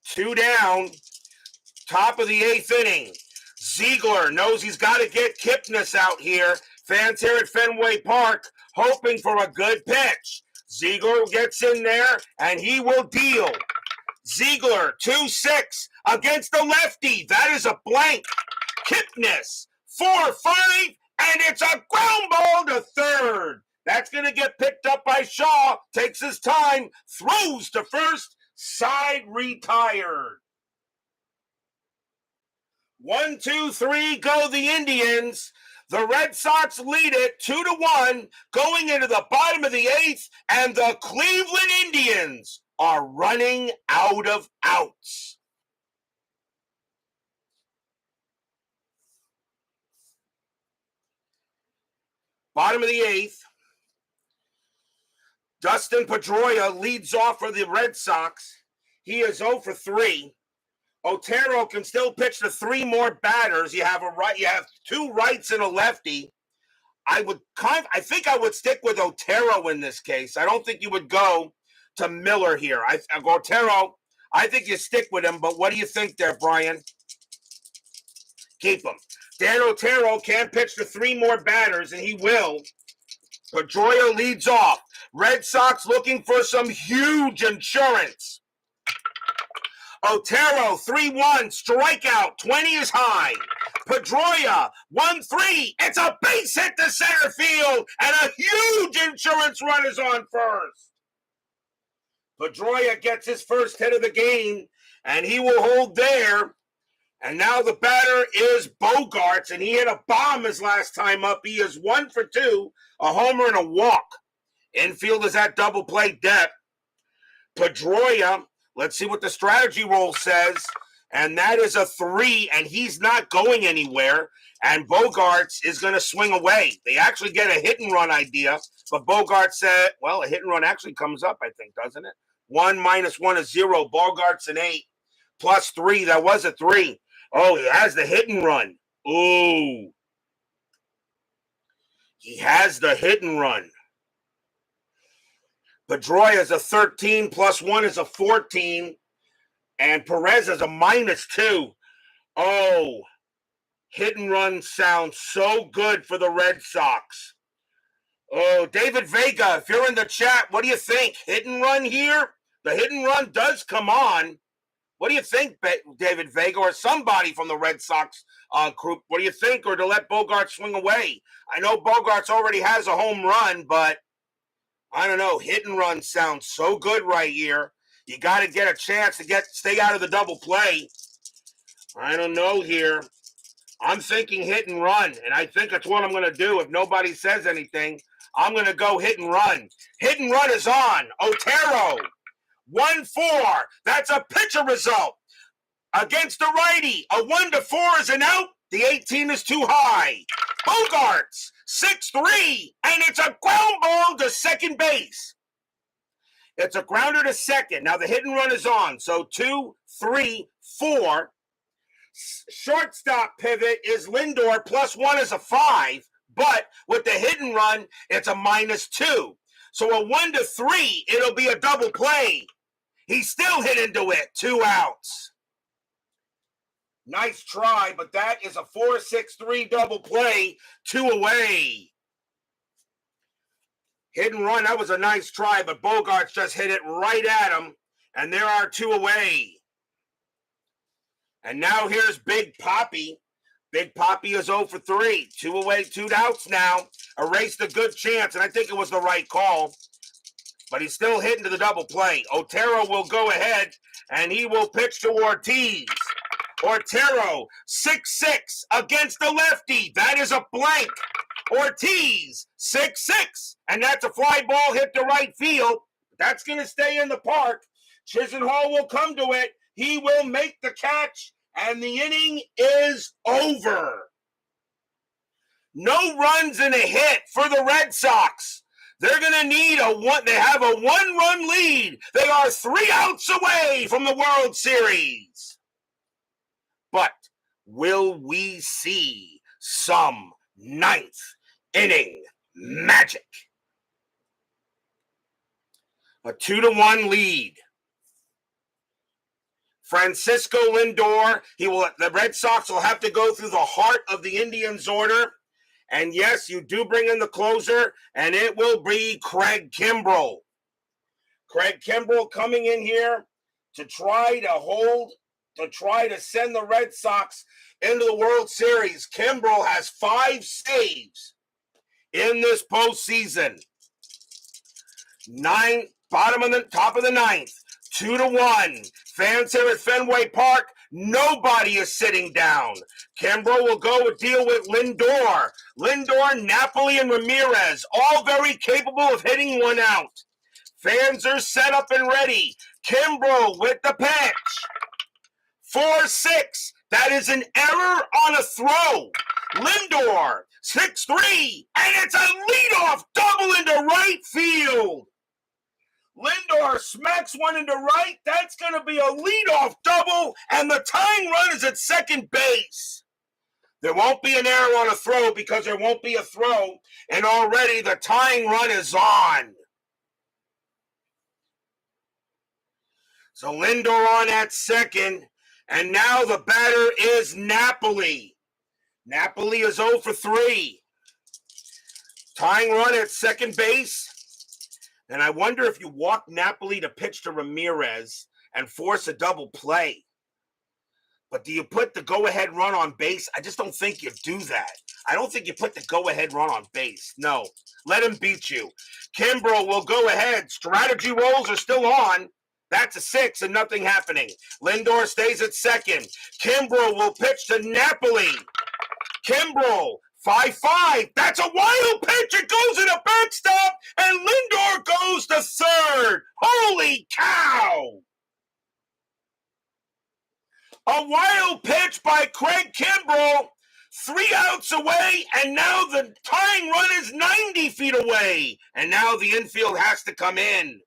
2 down. Top of the 8th inning. Ziegler knows he's got to get Kipnis out here. Fans here at Fenway Park hoping for a good pitch. Ziegler gets in there, and he will deal. Ziegler, 2-6 against the lefty. That is a blank. Kipnis, 4-5, and it's a ground ball to third. That's going to get picked up by Shaw. Takes his time, throws to first, side retired. 1, 2, 3, go the Indians. The Red Sox lead it 2-1 going into the bottom of the 8th, and the Cleveland Indians are running out of outs. Bottom of the 8th. Dustin Pedroia leads off for the Red Sox. He is 0 for 3. Otero can still pitch to 3 more batters. You have 2 rights and a lefty. I think I would stick with Otero in this case. I don't think you would go to Miller here. Otero, I think you stick with him, but what do you think there, Brian? Keep him. Dan Otero can pitch to 3 more batters, and he will. Pedroia leads off. Red Sox looking for some huge insurance. Otero, 3-1, strikeout, 20 is high. Pedroia, 1-3, it's a base hit to center field, and a huge insurance run is on first. Pedroia gets his first hit of the game, and he will hold there. And now the batter is Bogarts, and he hit a bomb his last time up. He is 1 for 2, a homer and a walk. Infield is at double play depth. Pedroia, let's see what the strategy roll says. And that is a 3, and he's not going anywhere. And Bogarts is going to swing away. They actually get a hit and run idea. But Bogarts said, well, a hit and run actually comes up, I think, doesn't it? 1 minus 1 is 0. Bogarts an 8. Plus 3, that was a 3. Oh, he has the hit and run. Ooh. He has the hit and run. Pedroia is a 13, plus 1 is a 14, and Perez is a -2. Oh, hit and run sounds so good for the Red Sox. Oh, David Vega, if you're in the chat, what do you think? Hit and run here? The hit and run does come on. What do you think, David Vega, or somebody from the Red Sox group? What do you think, or to let Bogarts swing away? I know Bogarts already has a home run, but I don't know. Hit and run sounds so good right here. You got to get a chance to stay out of the double play. I don't know here. I'm thinking hit and run, and I think that's what I'm going to do. If nobody says anything, I'm going to go hit and run. Hit and run is on. Otero, 1-4. That's a pitcher result. Against the righty, a 1-4 is an out. The 18 is too high. Bogarts, 6-3, and it's a ground ball to second base. It's a grounder to second. Now the hit and run is on. So 2, 3, 4. Shortstop pivot is Lindor, plus 1 is a 5. But with the hit and run, it's a -2. So a 1-3, it'll be a double play. He still hit into it. 2 outs. Nice try, but that is a 4-6-3 double play. 2 away. Hit and run, that was a nice try, but Bogarts just hit it right at him, and there are 2 away. And now here's Big Papi. Big Papi is 0 for 3. 2 away, 2 outs now. Erased a good chance, and I think it was the right call. But he's still hitting to the double play. Otero will go ahead, and he will pitch to Ortiz. Otero, 6-6 against the lefty. That is a blank. Ortiz, 6-6. And that's a fly ball hit to right field. That's going to stay in the park. Chisenhall will come to it. He will make the catch, and the inning is over. No runs and a hit for the Red Sox. They're going to need they have a 1-run lead. They are 3 outs away from the World Series. But will we see some 9th inning magic? A 2-1 lead. Francisco Lindor, the Red Sox will have to go through the heart of the Indians' order. And yes, you do bring in the closer, and it will be Craig Kimbrel. Craig Kimbrel coming in here to try to send the Red Sox into the World Series. Kimbrel has 5 saves in this postseason. Top of the ninth, 2-1. Fans here at Fenway Park, nobody is sitting down. Kimbrel will go deal with Lindor. Napoli, and Ramirez, all very capable of hitting one out. Fans are set up and ready. Kimbrel with the pitch. 4-6. That is an error on a throw. Lindor, 6-3, and it's a leadoff double into right field. Lindor smacks one into right. That's going to be a leadoff double, and the tying run is at second base. There won't be an error on a throw because there won't be a throw, and already the tying run is on. So Lindor on at second, and now the batter is Napoli. Napoli is 0 for 3. Tying run at second base. And I wonder if you walk Napoli to pitch to Ramirez and force a double play. But do you put the go-ahead run on base? I just don't think you do that. I don't think you put the go-ahead run on base. No. Let him beat you. Kimbrel will go ahead. Strategy rolls are still on. That's a 6 and nothing happening. Lindor stays at second. Kimbrel will pitch to Napoli. Kimbrel, 5-5. That's a wild pitch. It goes in a backstop, and Lindor goes to third. Holy cow! A wild pitch by Craig Kimbrel. 3 outs away, and now the tying run is 90 feet away. And now the infield has to come in.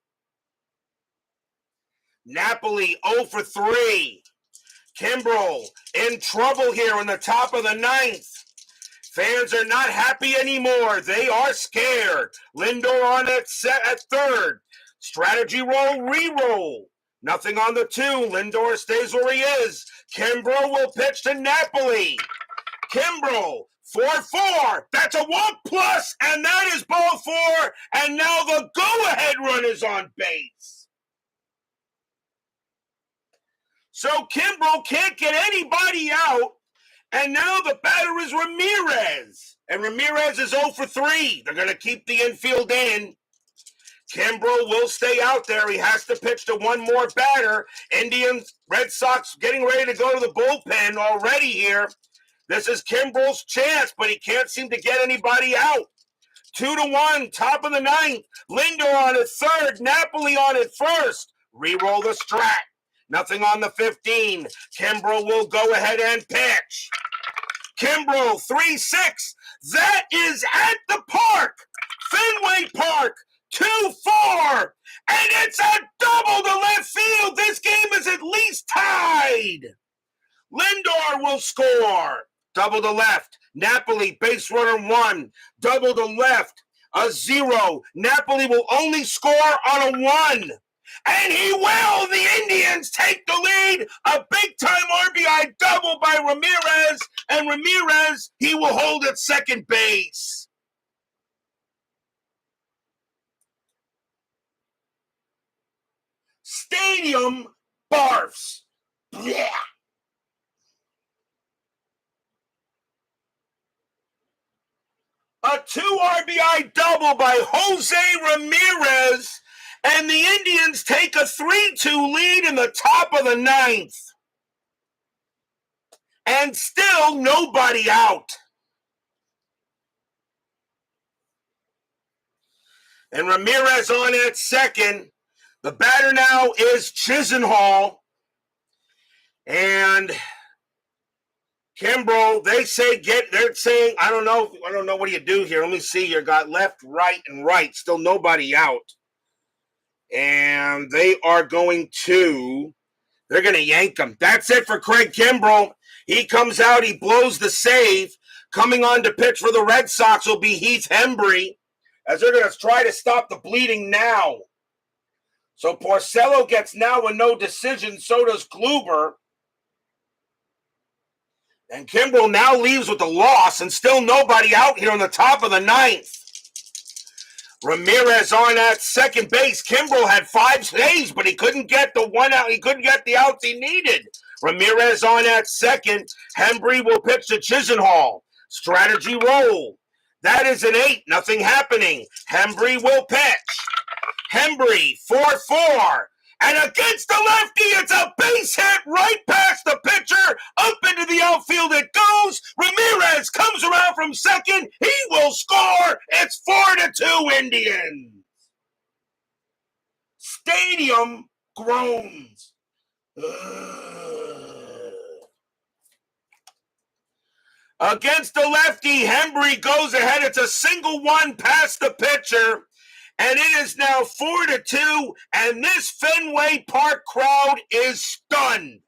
Napoli 0 for 3. Kimbrel in trouble here in the top of the ninth. Fans are not happy anymore. They are scared. Lindor on at third. Strategy roll, re-roll. Nothing on the 2. Lindor stays where he is. Kimbrel will pitch to Napoli. Kimbrel, 4-4. That's a walk plus, and that is ball 4. And now the go-ahead run is on base. So Kimbrel can't get anybody out, and now the batter is Ramirez. And Ramirez is 0 for 3. They're going to keep the infield in. Kimbrel will stay out there. He has to pitch to one more batter. Red Sox getting ready to go to the bullpen already here. This is Kimbrel's chance, but he can't seem to get anybody out. 2-1, top of the ninth. Lindor on at third. Napoli on at first. Reroll the strat. Nothing on the 15. Kimbrel will go ahead and pitch. Kimbrel, 3-6. That is at the park. Fenway Park, 2-4. And it's a double to left field. This game is at least tied. Lindor will score. Double to left. Napoli, base runner 1. Double to left. A 0. Napoli will only score on a 1. And he will. The Indians take the lead. A big-time RBI double by Ramirez. And Ramirez, he will hold at second base. Stadium barfs. Yeah. A 2 RBI double by Jose Ramirez. And the Indians take a 3-2 lead in the top of the ninth. And still nobody out. And Ramirez on at second. The batter now is Chisenhall. And Kimbrel, they're saying, I don't know what do you do here. Let me see. You got left, right, and right. Still nobody out. And they're going to yank him. That's it for Craig Kimbrel. He comes out, he blows the save. Coming on to pitch for the Red Sox will be Heath Hembree, as they're going to try to stop the bleeding now. So Porcello gets now a no decision. So does Kluber. And Kimbrel now leaves with a loss, and still nobody out here on the top of the ninth. Ramirez on at second base. Kimbrel had 5 saves, but he couldn't get the one out. He couldn't get the outs he needed. Ramirez on at second. Hembree will pitch to Chisenhall. Strategy roll. That is an 8. Nothing happening. Hembree will pitch. Hembree 4-4. And against the lefty, it's a base hit right past the pitcher. Up into the outfield it goes. Ramirez comes around from second. He will score. It's 4-2 Indians. Stadium groans. Against the lefty, Hembree goes ahead. It's a single one past the pitcher. And it is now 4-2, and this Fenway Park crowd is stunned.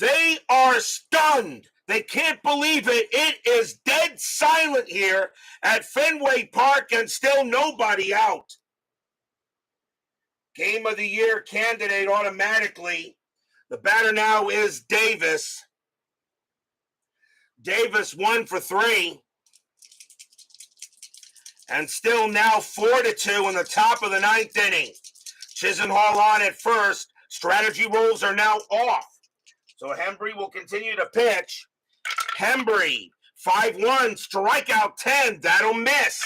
They are stunned. They can't believe it. It is dead silent here at Fenway Park, and still nobody out. Game of the Year candidate automatically. The batter now is Davis. Davis 1 for 3. And still now 4-2 in the top of the ninth inning. Chisenhall on at first. Strategy rolls are now off. So Hembree will continue to pitch. Hembree, 5-1, strikeout 10. That'll miss.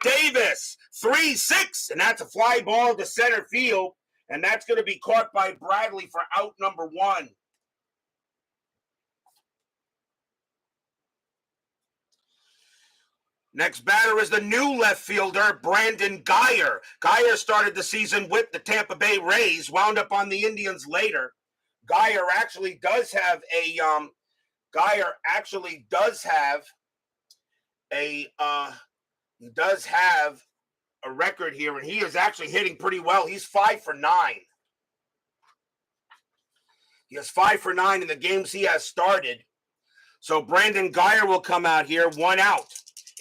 Davis, 3-6, and that's a fly ball to center field. And that's going to be caught by Bradley for out number 1. Next batter is the new left fielder, Brandon Guyer. Guyer started the season with the Tampa Bay Rays, wound up on the Indians later. Guyer actually does have a record here, and he is actually hitting pretty well. He's 5 for 9. He has 5 for 9 in the games he has started. So Brandon Guyer will come out here, 1 out.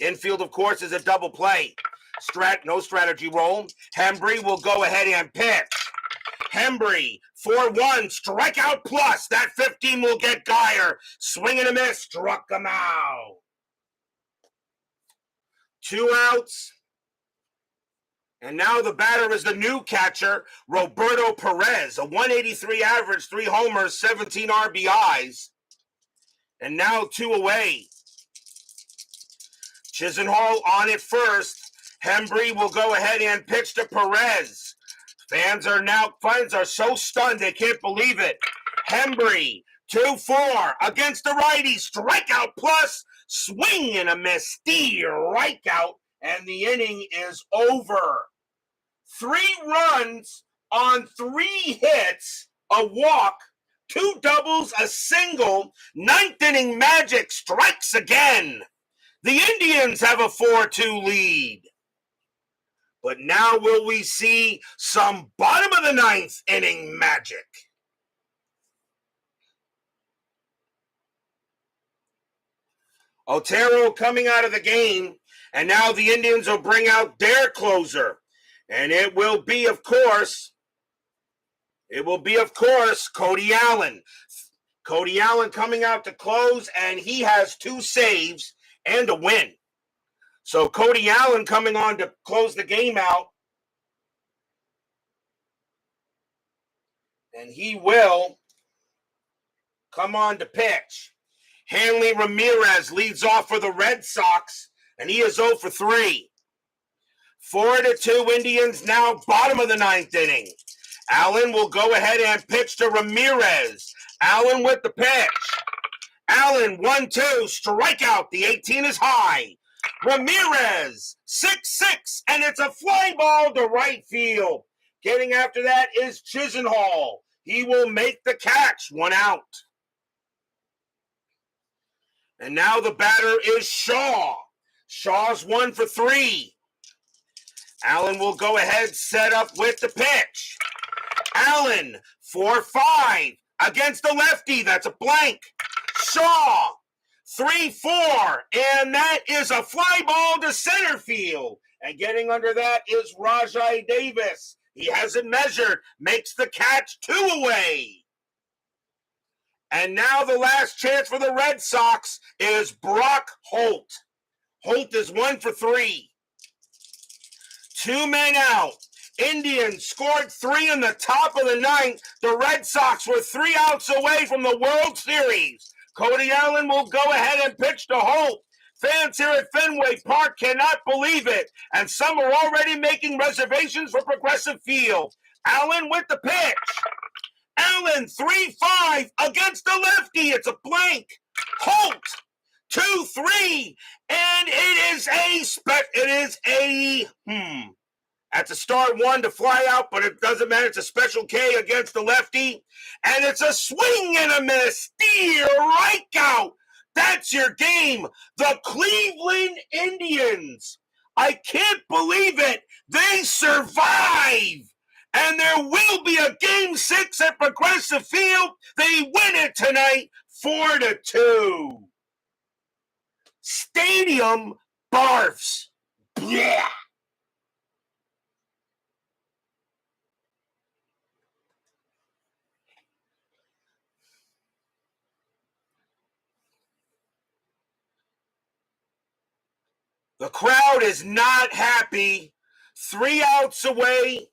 Infield, of course, is a double play. No strategy roll. Hembree will go ahead and pitch. Hembree, 4-1, strikeout plus. That 15 will get Guyer. Swing and a miss, struck him out. 2 outs. And now the batter is the new catcher, Roberto Perez. A 183 average, 3 homers, 17 RBIs. And now 2 away. Chisenhall on it first. Hembree will go ahead and pitch to Perez. Fans are so stunned they can't believe it. Hembree, 2-4 against the righty. Strikeout plus. Swing and a miss. Strikeout. And the inning is over. 3 runs on 3 hits. A walk. 2 doubles, a single. 9th inning magic strikes again. The Indians have a 4-2 lead. But now will we see some bottom of the 9th inning magic? Otero coming out of the game, and now the Indians will bring out their closer. And it will be, of course, Cody Allen. Cody Allen coming out to close, and he has 2 saves and a win. So Cody Allen coming on to close the game out. And he will come on to pitch. Hanley Ramirez leads off for the Red Sox, and he is 0 for 3. 4-2 Indians now, bottom of the 9th inning. Allen will go ahead and pitch to Ramirez. Allen with the pitch. Allen, 1-2, strikeout. The 18 is high. Ramirez, 6-6, and it's a fly ball to right field. Getting after that is Chisenhall. He will make the catch, 1 out. And now the batter is Shaw. Shaw's 1 for 3. Allen will go ahead, set up with the pitch. Allen, 4-5 against the lefty. That's a blank. Shaw, 3-4, and that is a fly ball to center field. And getting under that is Rajai Davis. He has it measured, makes the catch, 2 away. And now the last chance for the Red Sox is Brock Holt. Holt is 1 for 3. 2 men out. Indians scored 3 in the top of the ninth. The Red Sox were 3 outs away from the World Series. Cody Allen will go ahead and pitch to Holt. Fans here at Fenway Park cannot believe it, and some are already making reservations for Progressive Field. Allen with the pitch. Allen 3-5 against the lefty. It's a blank. Holt 2-3, and that's a star 1 to fly out, but it doesn't matter. It's a special K against the lefty, and it's a swing and a miss. Steer right out. That's your game. The Cleveland Indians. I can't believe it. They survive. And there will be a game 6 at Progressive Field. They win it tonight 4-2. Stadium barfs. Yeah. The crowd is not happy. 3 outs away,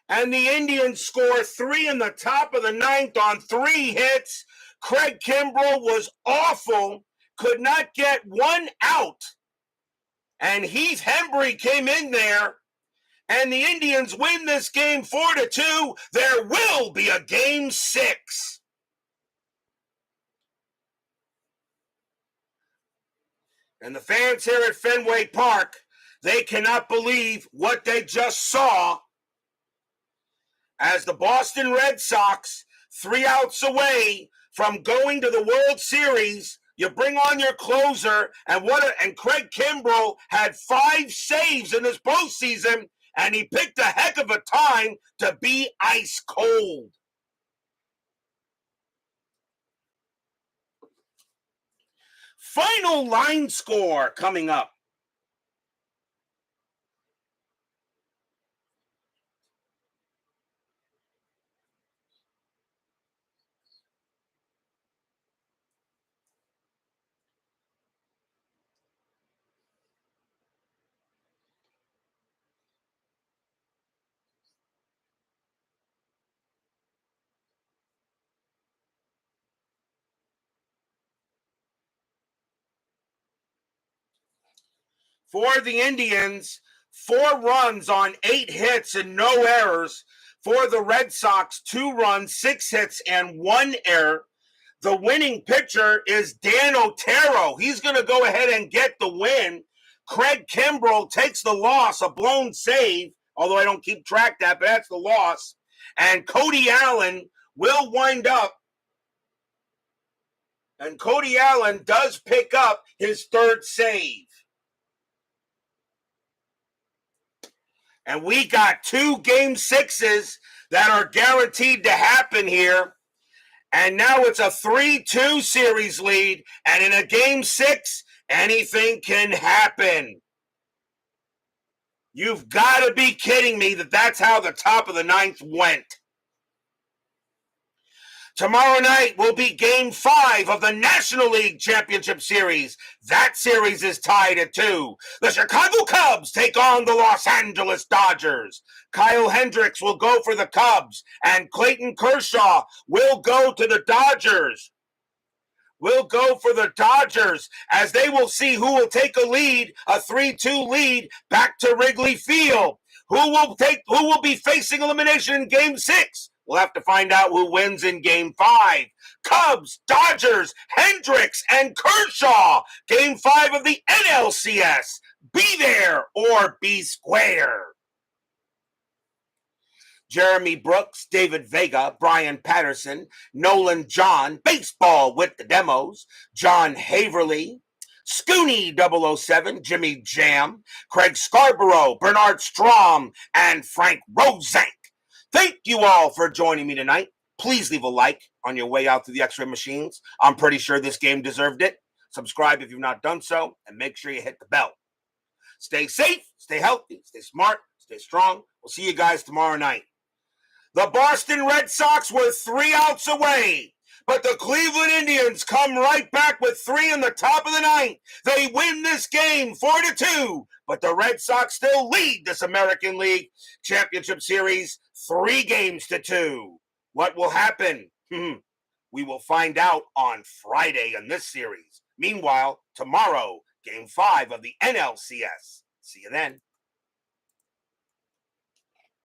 and the Indians score 3 in the top of the ninth on 3 hits. Craig Kimbrell was awful, could not get 1 out. And Heath Hembry came in there, and the Indians win this game 4-2. There will be a game 6. And the fans here at Fenway Park, they cannot believe what they just saw as the Boston Red Sox, 3 outs away from going to the World Series. You bring on your closer, and Craig Kimbrell had 5 saves in this postseason, and he picked a heck of a time to be ice cold. Final line score coming up. For the Indians, 4 runs on 8 hits and no errors. For the Red Sox, 2 runs, 6 hits, and 1 error. The winning pitcher is Dan Otero. He's going to go ahead and get the win. Craig Kimbrell takes the loss, a blown save, although I don't keep track of that, but that's the loss. And Cody Allen will wind up. And Cody Allen does pick up his 3rd save. And we got 2 game 6s that are guaranteed to happen here. And now it's a 3-2 series lead. And in a game 6, anything can happen. You've got to be kidding me that that's how the top of the ninth went. Tomorrow night will be Game 5 of the National League Championship Series. That series is tied at 2. The Chicago Cubs take on the Los Angeles Dodgers. Kyle Hendricks will go for the Cubs, and Clayton Kershaw will go to the Dodgers. As they will see who will take a lead, a 3-2 lead, back to Wrigley Field. Who will be facing elimination in Game 6? We'll have to find out who wins in Game 5. Cubs, Dodgers, Hendricks, and Kershaw. Game 5 of the NLCS. Be there or be square. Jeremy Brooks, David Vega, Brian Patterson, Nolan John, baseball with the demos, John Haverly, Scooney 007, Jimmy Jam, Craig Scarborough, Bernard Strom, and Frank Rosenk. Thank you all for joining me tonight. Please leave a like on your way out to the X-Ray machines. I'm pretty sure this game deserved it. Subscribe if you've not done so, and make sure you hit the bell. Stay safe, stay healthy, stay smart, stay strong. We'll see you guys tomorrow night. The Boston Red Sox were 3 outs away, but the Cleveland Indians come right back with 3 in the top of the ninth. They win this game 4-2, but the Red Sox still lead this American League Championship Series 3-2. What will happen? We will find out on Friday in this series. Meanwhile, tomorrow, Game 5 of the NLCS. See you then.